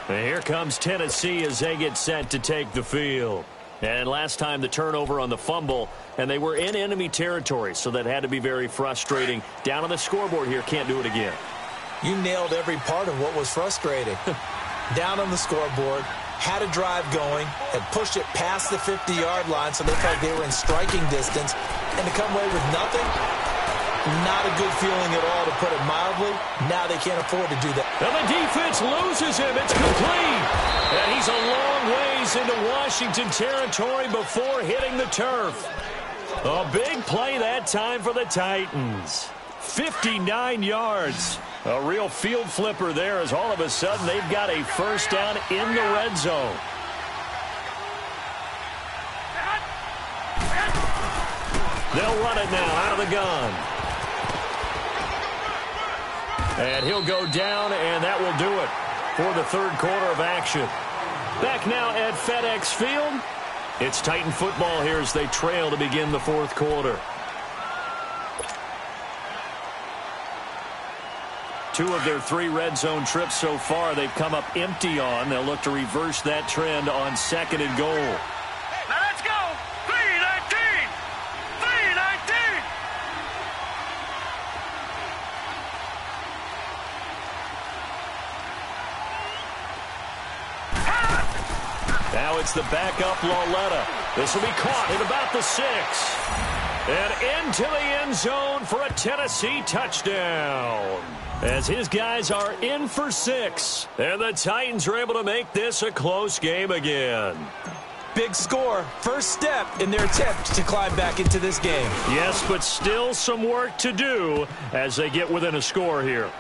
And here comes Tennessee as they get set to take the field. And last time the turnover on the fumble, and they were in enemy territory, so that had to be very frustrating. Down on the scoreboard here, can't do it again. You nailed every part of what was frustrating. Down on the scoreboard, had a drive going, had pushed it past the 50-yard line, so they felt like they were in striking distance, and to come away with nothing, not a good feeling at all, to put it mildly. Now they can't afford to do that. And the defense loses him. It's complete. And he's a long ways into Washington territory before hitting the turf. A big play that time for the Titans. 59 yards. A real field flipper there, as all of a sudden they've got a first down in the red zone. They'll run it now out of the gun. And he'll go down, and that will do it for the third quarter of action. Back now at FedEx Field. It's Titan football here as they trail to begin the fourth quarter. 2 of their 3 red zone trips so far they've come up empty on. They'll look to reverse that trend on 2nd and goal. Now let's go! 3-19! 3-19! Now it's the backup Lauletta. This will be caught at about the 6. And into the end zone for a Tennessee touchdown. As his guys are in for 6. And the Titans are able to make this a close game again. Big score. First step in their attempt to climb back into this game. Yes, but still some work to do as they get within a score here.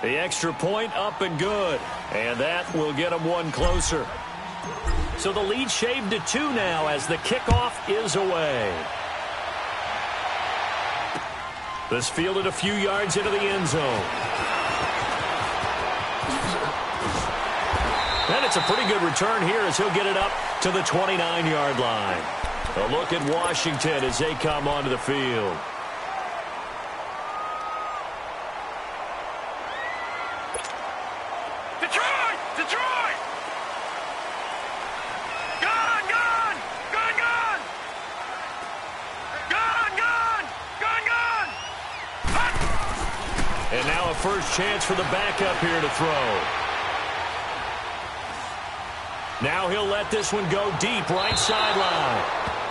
The extra point up and good. And that will get them 1 closer. So the lead shaved to 2 now as the kickoff is away. This fielded a few yards into the end zone. And it's a pretty good return here as he'll get it up to the 29-yard line. A look at Washington as they come onto the field. Detroit! Detroit! Gone! Gone! Gone! Gone! Gone! Gone! Gone! Gone! And now a first chance for the backup here to throw. Now he'll let this one go deep right sideline.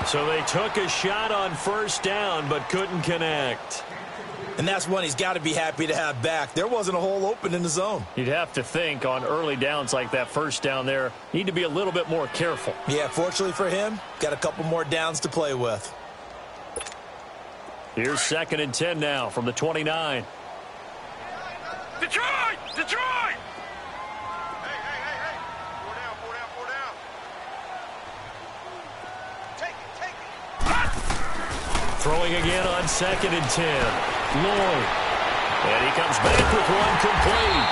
So they took a shot on first down but couldn't connect. And that's one he's got to be happy to have back. There wasn't a hole open in the zone. You'd have to think on early downs like that first down there, need to be a little bit more careful. Yeah, fortunately for him, got a couple more downs to play with. Here's 2nd and 10 now from the 29. Detroit! Detroit! Throwing again on 2nd and 10. Lloyd. And he comes back with one complete.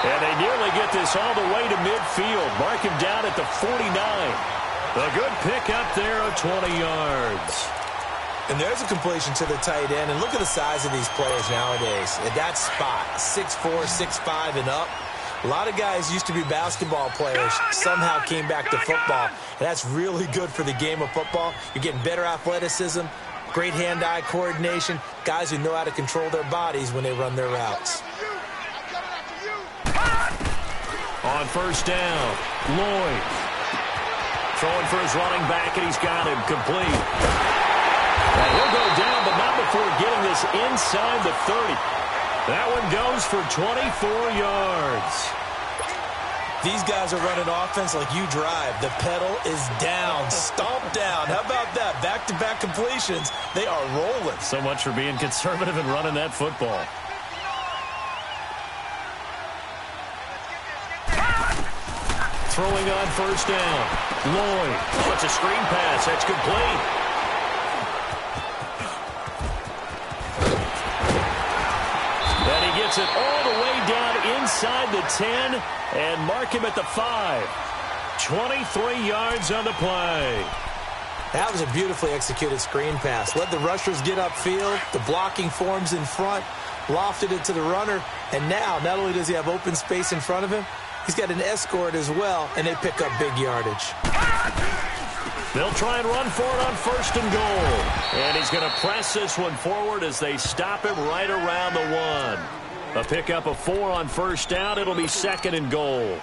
And they nearly get this all the way to midfield. Mark him down at the 49. A good pick up there of 20 yards. And there's a completion to the tight end. And look at the size of these players nowadays. At that spot, 6'4", 6'5", and up. A lot of guys used to be basketball players, somehow came back to football. And that's really good for the game of football. You're getting better athleticism, great hand-eye coordination, guys who know how to control their bodies when they run their routes. On first down, Lloyd. Throwing for his running back, and he's got him complete. And he'll go down, but not before getting this inside the 30. That one goes for 24 yards. These guys are running offense like you drive. The pedal is down, stomp down. How about that? Back-to-back completions. They are rolling. So much for being conservative and running that football. Throwing on first down. Lloyd. Oh, it's a screen pass. That's complete. And he gets it all the way down inside the 10 and mark him at the 5. 23 yards on the play. That was a beautifully executed screen pass. Let the rushers get upfield. The blocking forms in front. Lofted it to the runner. And now, not only does he have open space in front of him, he's got an escort as well, and they pick up big yardage. They'll try and run for it on first and goal. And he's going to press this one forward as they stop him right around the 1. A pickup of 4 on first down. It'll be 2nd and goal.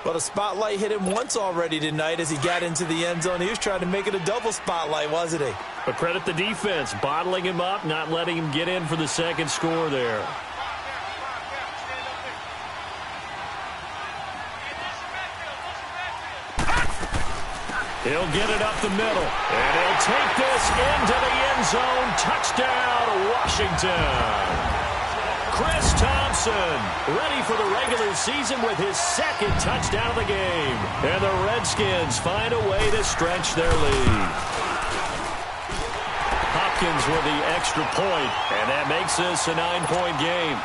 Well, the spotlight hit him once already tonight as he got into the end zone. He was trying to make it a double spotlight, wasn't he? But credit the defense, bottling him up, not letting him get in for the second score there. He'll get it up the middle, and he'll take this into the end zone. Touchdown, Washington. Chris Thompson ready for the regular season with his 2nd touchdown of the game. And the Redskins find a way to stretch their lead. Hopkins with the extra point, and that makes this a 9-point game.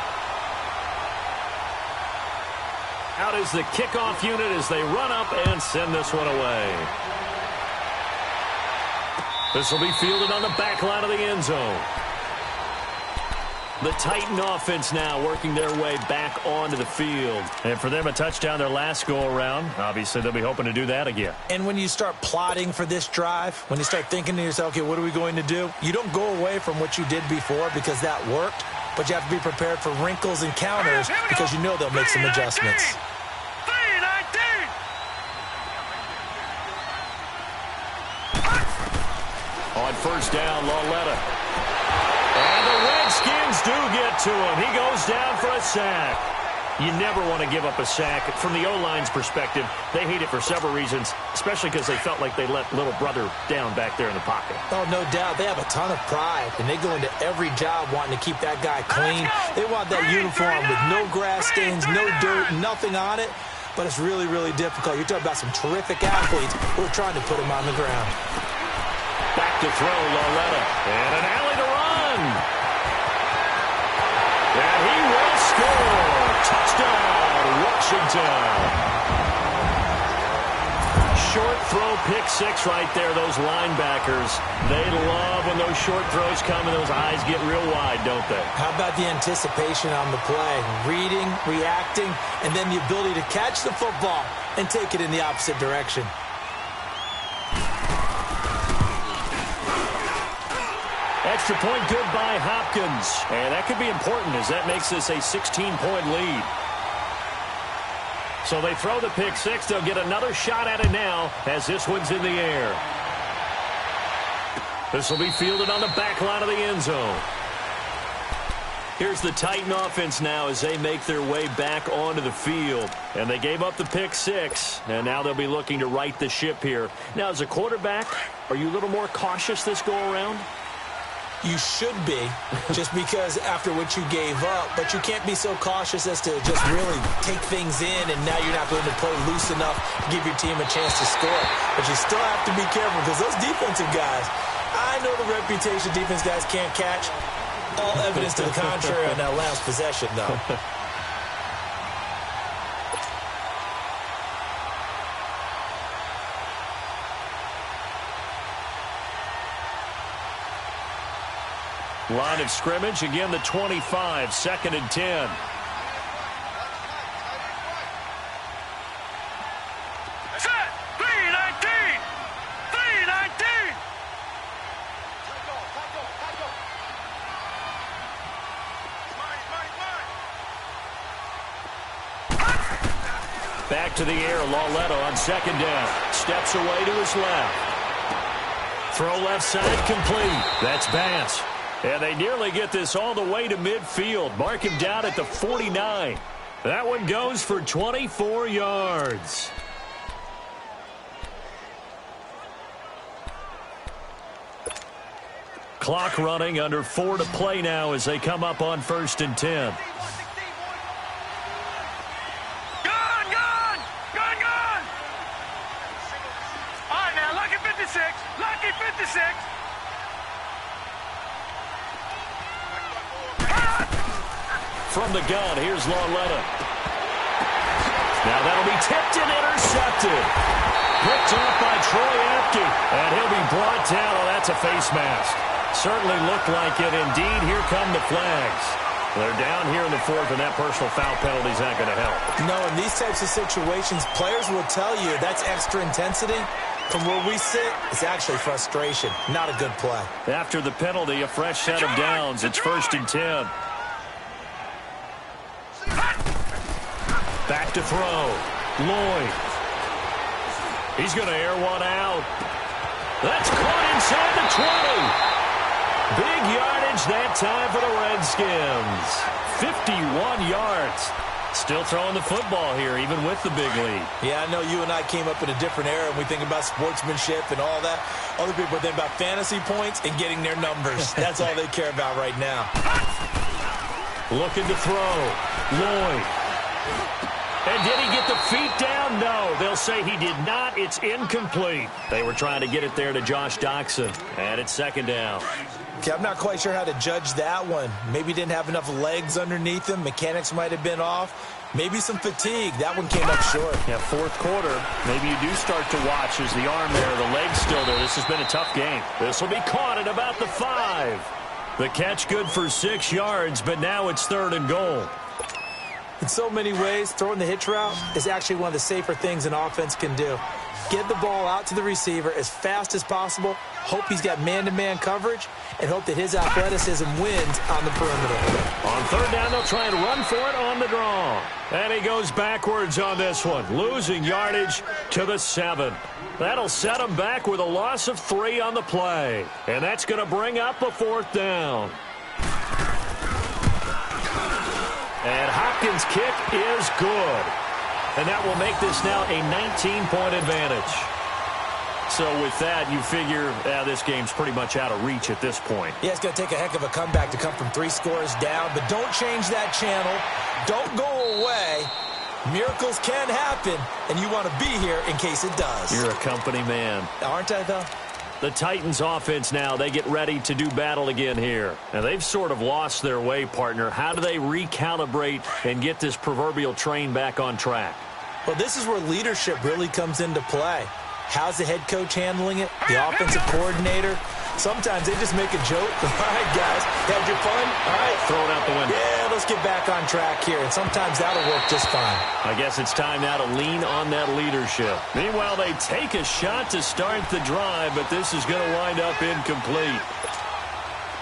Out is the kickoff unit as they run up and send this one away. This will be fielded on the back line of the end zone. The Titan offense now working their way back onto the field. And for them, a touchdown their last go-around. Obviously, they'll be hoping to do that again. And when you start plotting for this drive, when you start thinking to yourself, okay, what are we going to do? You don't go away from what you did before because that worked, but you have to be prepared for wrinkles and counters because you know they'll make some adjustments. On first down, Lauletta. And the Redskins do get to him. He goes down for a sack. You never want to give up a sack. From the O-line's perspective, they hate it for several reasons, especially because they felt like they let little brother down back there in the pocket. Oh, no doubt. They have a ton of pride, and they go into every job wanting to keep that guy clean. They want that uniform with no grass stains, no dirt, nothing on it. But it's really, really difficult. You're talking about some terrific athletes who are trying to put him on the ground. Back to throw, Lauletta. And an alley to run. And he will score. Touchdown, Washington. throw pick six right there, those linebackers. They love when those short throws come and those eyes get real wide, don't they? How about the anticipation on the play? Reading, reacting, and then the ability to catch the football and take it in the opposite direction. Extra point good by Hopkins. And that could be important as that makes this a 16-point lead. So they throw the pick six. They'll get another shot at it now as this one's in the air. This will be fielded on the back line of the end zone. Here's the Titan offense now as they make their way back onto the field. And they gave up the pick six, and now they'll be looking to right the ship here. Now, as a quarterback, are you a little more cautious this go-around? You should be, just because after what you gave up, but you can't be so cautious as to just really take things in, and now you're not going to play loose enough to give your team a chance to score. But you still have to be careful because those defensive guys, I know the reputation defense guys can't catch. All evidence to the contrary on that last possession, though. Line of scrimmage, again the 25, 2nd and 10. Set! 3-19! 3-19! Back to the air, Lawletta on 2nd down. Steps away to his left. Throw left side complete. That's Bass. And they nearly get this all the way to midfield. Mark him down at the 49. That one goes for 24 yards. Clock running, under 4 to play now as they come up on 1st and 10. Gun! All right, now, lucky 56. Lucky 56. From the gun, here's Lawletta. Now that'll be tipped and intercepted. Picked off by Troy Apke. And he'll be brought down. Oh, that's a face mask. Certainly looked like it. Indeed, here come the flags. They're down here in the 4th, and that personal foul penalty is not going to help. No, in these types of situations, players will tell you that's extra intensity. From where we sit, it's actually frustration. Not a good play. After the penalty, a fresh set of downs. It's 1st and 10. Back to throw. Lloyd. He's going to air one out. That's caught inside the 20. Big yardage that time for the Redskins. 51 yards. Still throwing the football here, even with the big lead. Yeah, I know you and I came up in a different era, and we think about sportsmanship and all that. Other people think about fantasy points and getting their numbers. That's all they care about right now. Looking to throw. Lloyd. And did he get the feet down? No. They'll say he did not. It's incomplete. They were trying to get it there to Josh Doxson. And it's 2nd down. Okay, I'm not quite sure how to judge that one. Maybe didn't have enough legs underneath him. Mechanics might have been off. Maybe some fatigue. That one came up short. Yeah, 4th quarter. Maybe you do start to watch as the arm there, the leg's still there. This has been a tough game. This will be caught at about the 5. The catch good for 6 yards, but now it's 3rd and goal. In so many ways, throwing the hitch route is actually one of the safer things an offense can do. Get the ball out to the receiver as fast as possible, hope he's got man-to-man coverage, and hope that his athleticism wins on the perimeter. On 3rd down, they'll try and run for it on the draw. And he goes backwards on this one, losing yardage to the 7. That'll set him back with a loss of 3 on the play. And that's going to bring up a 4th down. And Hopkins' kick is good. And that will make this now a 19-point advantage. So with that, you figure this game's pretty much out of reach at this point. Yeah, it's going to take a heck of a comeback to come from 3 scores down. But don't change that channel. Don't go away. Miracles can happen, and you want to be here in case it does. You're a company man. Aren't I, though? The Titans offense now, they get ready to do battle again here. Now, they've sort of lost their way, partner. How do they recalibrate and get this proverbial train back on track? Well, this is where leadership really comes into play. How's the head coach handling it? The offensive coordinator? Sometimes they just make a joke. All right, guys, had your fun? All right. Throw it out the window. Yeah, let's get back on track here, and sometimes that'll work just fine. I guess it's time now to lean on that leadership. Meanwhile, they take a shot to start the drive, but this is going to wind up incomplete.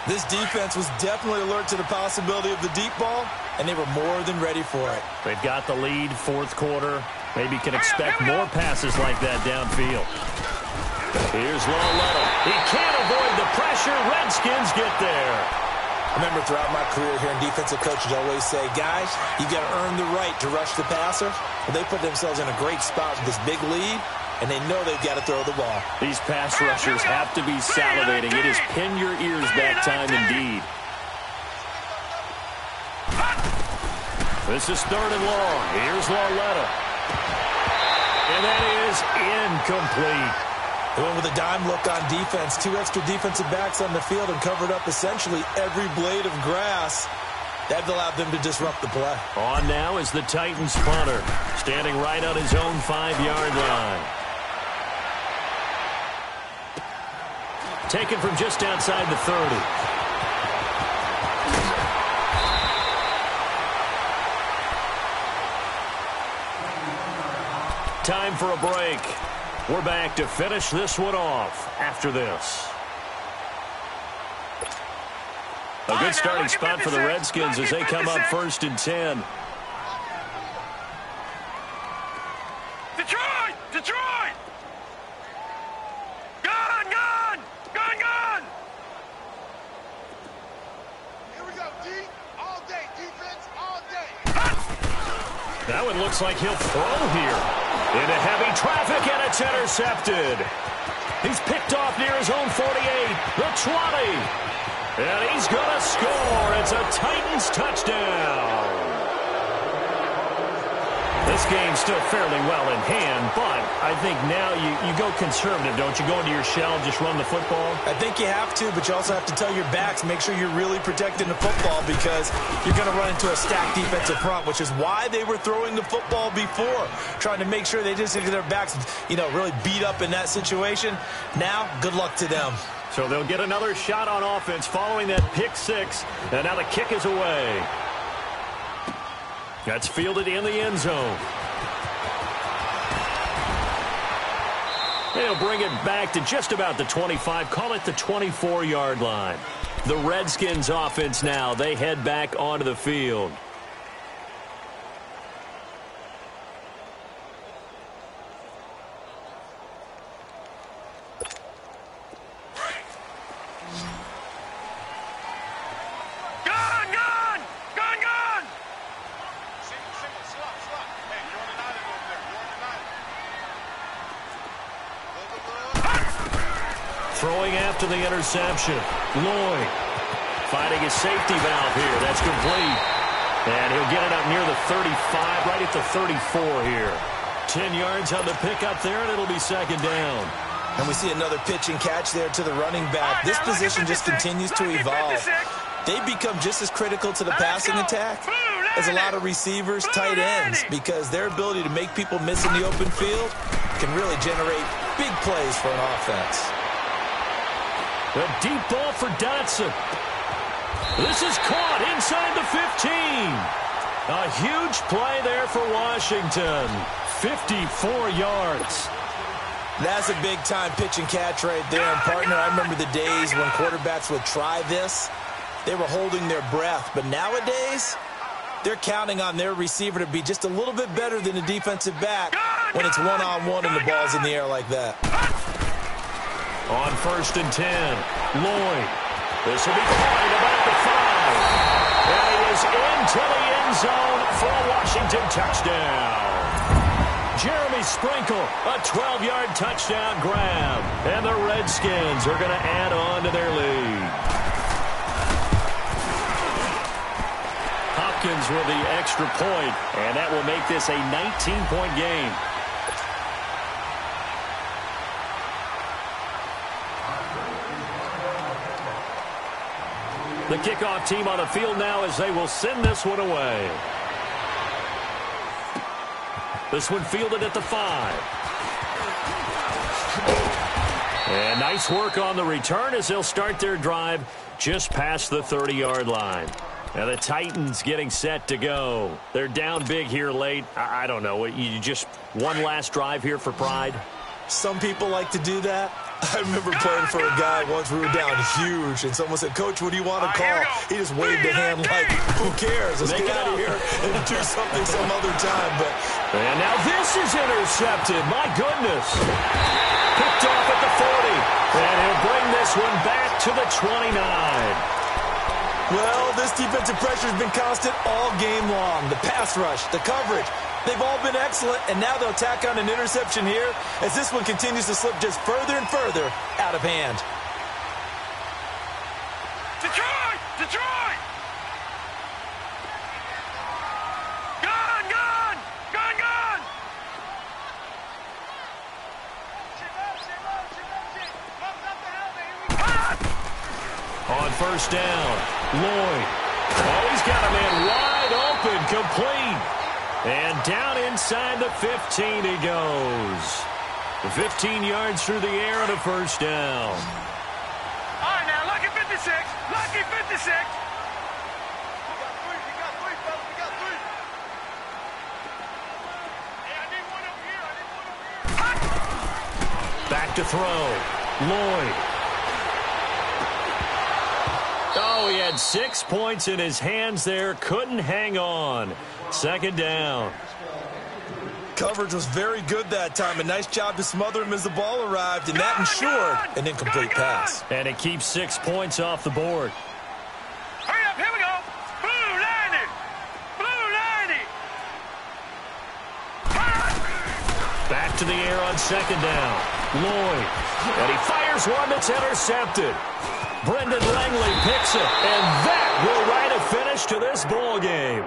This defense was definitely alert to the possibility of the deep ball, and they were more than ready for it. They've got the lead, fourth quarter. Maybe can expect more passes like that downfield. Here's Loletta. He can't avoid the pressure. Redskins get there. I remember throughout my career hearing defensive coaches always say, guys, you got to earn the right to rush the passer. Well, they put themselves in a great spot with this big lead, and they know they've got to throw the ball. These pass rushers have to be salivating. It is pin your ears back time indeed. This is third and long. Here's Loletta. And that is incomplete. They went with a dime look on defense. 2 extra defensive backs on the field and covered up essentially every blade of grass. That allowed them to disrupt the play. On now is the Titans punter, standing right on his own 5-yard line. Taken from just outside the 30. Time for a break. We're back to finish this one off after this. A good starting spot for the Redskins as they come up 1st and 10. Detroit! Detroit! Gun! Gun! Gun! Gun! Here we go, D. All day. Defense all day. That one looks like he'll throw here. Into heavy traffic, and it's intercepted. He's picked off near his own 48, the 20. And he's going to score. It's a Titans touchdown. This game's still fairly well in hand, but I think now you go conservative, don't you? Go into your shell and just run the football? I think you have to, but you also have to tell your backs, make sure you're really protecting the football because you're going to run into a stacked defensive front, which is why they were throwing the football before, trying to make sure they just get their backs, really beat up in that situation. Now, good luck to them. So they'll get another shot on offense following that pick six, and now the kick is away. That's fielded in the end zone. They'll bring it back to just about the 25, call it the 24-yard line. The Redskins offense now, they head back onto the field. Throwing after the interception. Lloyd finding his safety valve here. That's complete. And he'll get it up near the 35, right at the 34 here. 10 yards on the pickup there, and it'll be second down. And we see another pitch and catch there to the running back. This position just continues to evolve. They become just as critical to the passing attack as a lot of receivers, tight ends, because their ability to make people miss in the open field can really generate big plays for an offense. A deep ball for Dotson. This is caught inside the 15. A huge play there for Washington. 54 yards. That's a big-time pitch and catch right there. And, partner, I remember the days when quarterbacks would try this. They were holding their breath. But nowadays, they're counting on their receiver to be just a little bit better than the defensive back when it's one-on-one and the ball's in the air like that. On 1st and 10, Lloyd. This will be caught at about the 5. And he is into the end zone for a Washington touchdown. Jeremy Sprinkle, a 12-yard touchdown grab. And the Redskins are going to add on to their lead. Hopkins with the extra point, and that will make this a 19-point game. The kickoff team on the field now as they will send this one away. This one fielded at the 5. And nice work on the return as they'll start their drive just past the 30-yard line. Now the Titans getting set to go. They're down big here late. I don't know. You just one last drive here for pride? Some people like to do that. I remember playing for a guy once. We were down huge, and someone said, "Coach, what do you want to call?" He just waved a hand like, "Who cares? Let's get out of here and do something some other time." And now this is intercepted. My goodness. Picked off at the 40. And he'll bring this one back to the 29. Well, this defensive pressure has been constant all game long. The pass rush, the coverage, they've all been excellent, and now they'll tack on an interception here as this one continues to slip just further and further out of hand. Detroit! Detroit! Gone! Gone! Gone! Gone! On first down, Lloyd. Oh, he's got a man wide open, complete. And down inside the 15 he goes. 15 yards through the air and a first down. All right, now, lucky 56. Lucky 56. We got three. We got three, fellas. We got three. Hey, I need one over here. I need one over here. Back to throw. Lloyd. Oh, he had 6 points in his hands there. Couldn't hang on. Second down. Coverage was very good that time. A nice job to smother him as the ball arrived, and that ensured an incomplete pass. And it keeps 6 points off the board. Hurry up. Here we go. Blue 90. Blue 90. Back to the air on second down. Lloyd. And he fires one that's intercepted. Brendan Langley picks it, and that will write a finish to this ball game.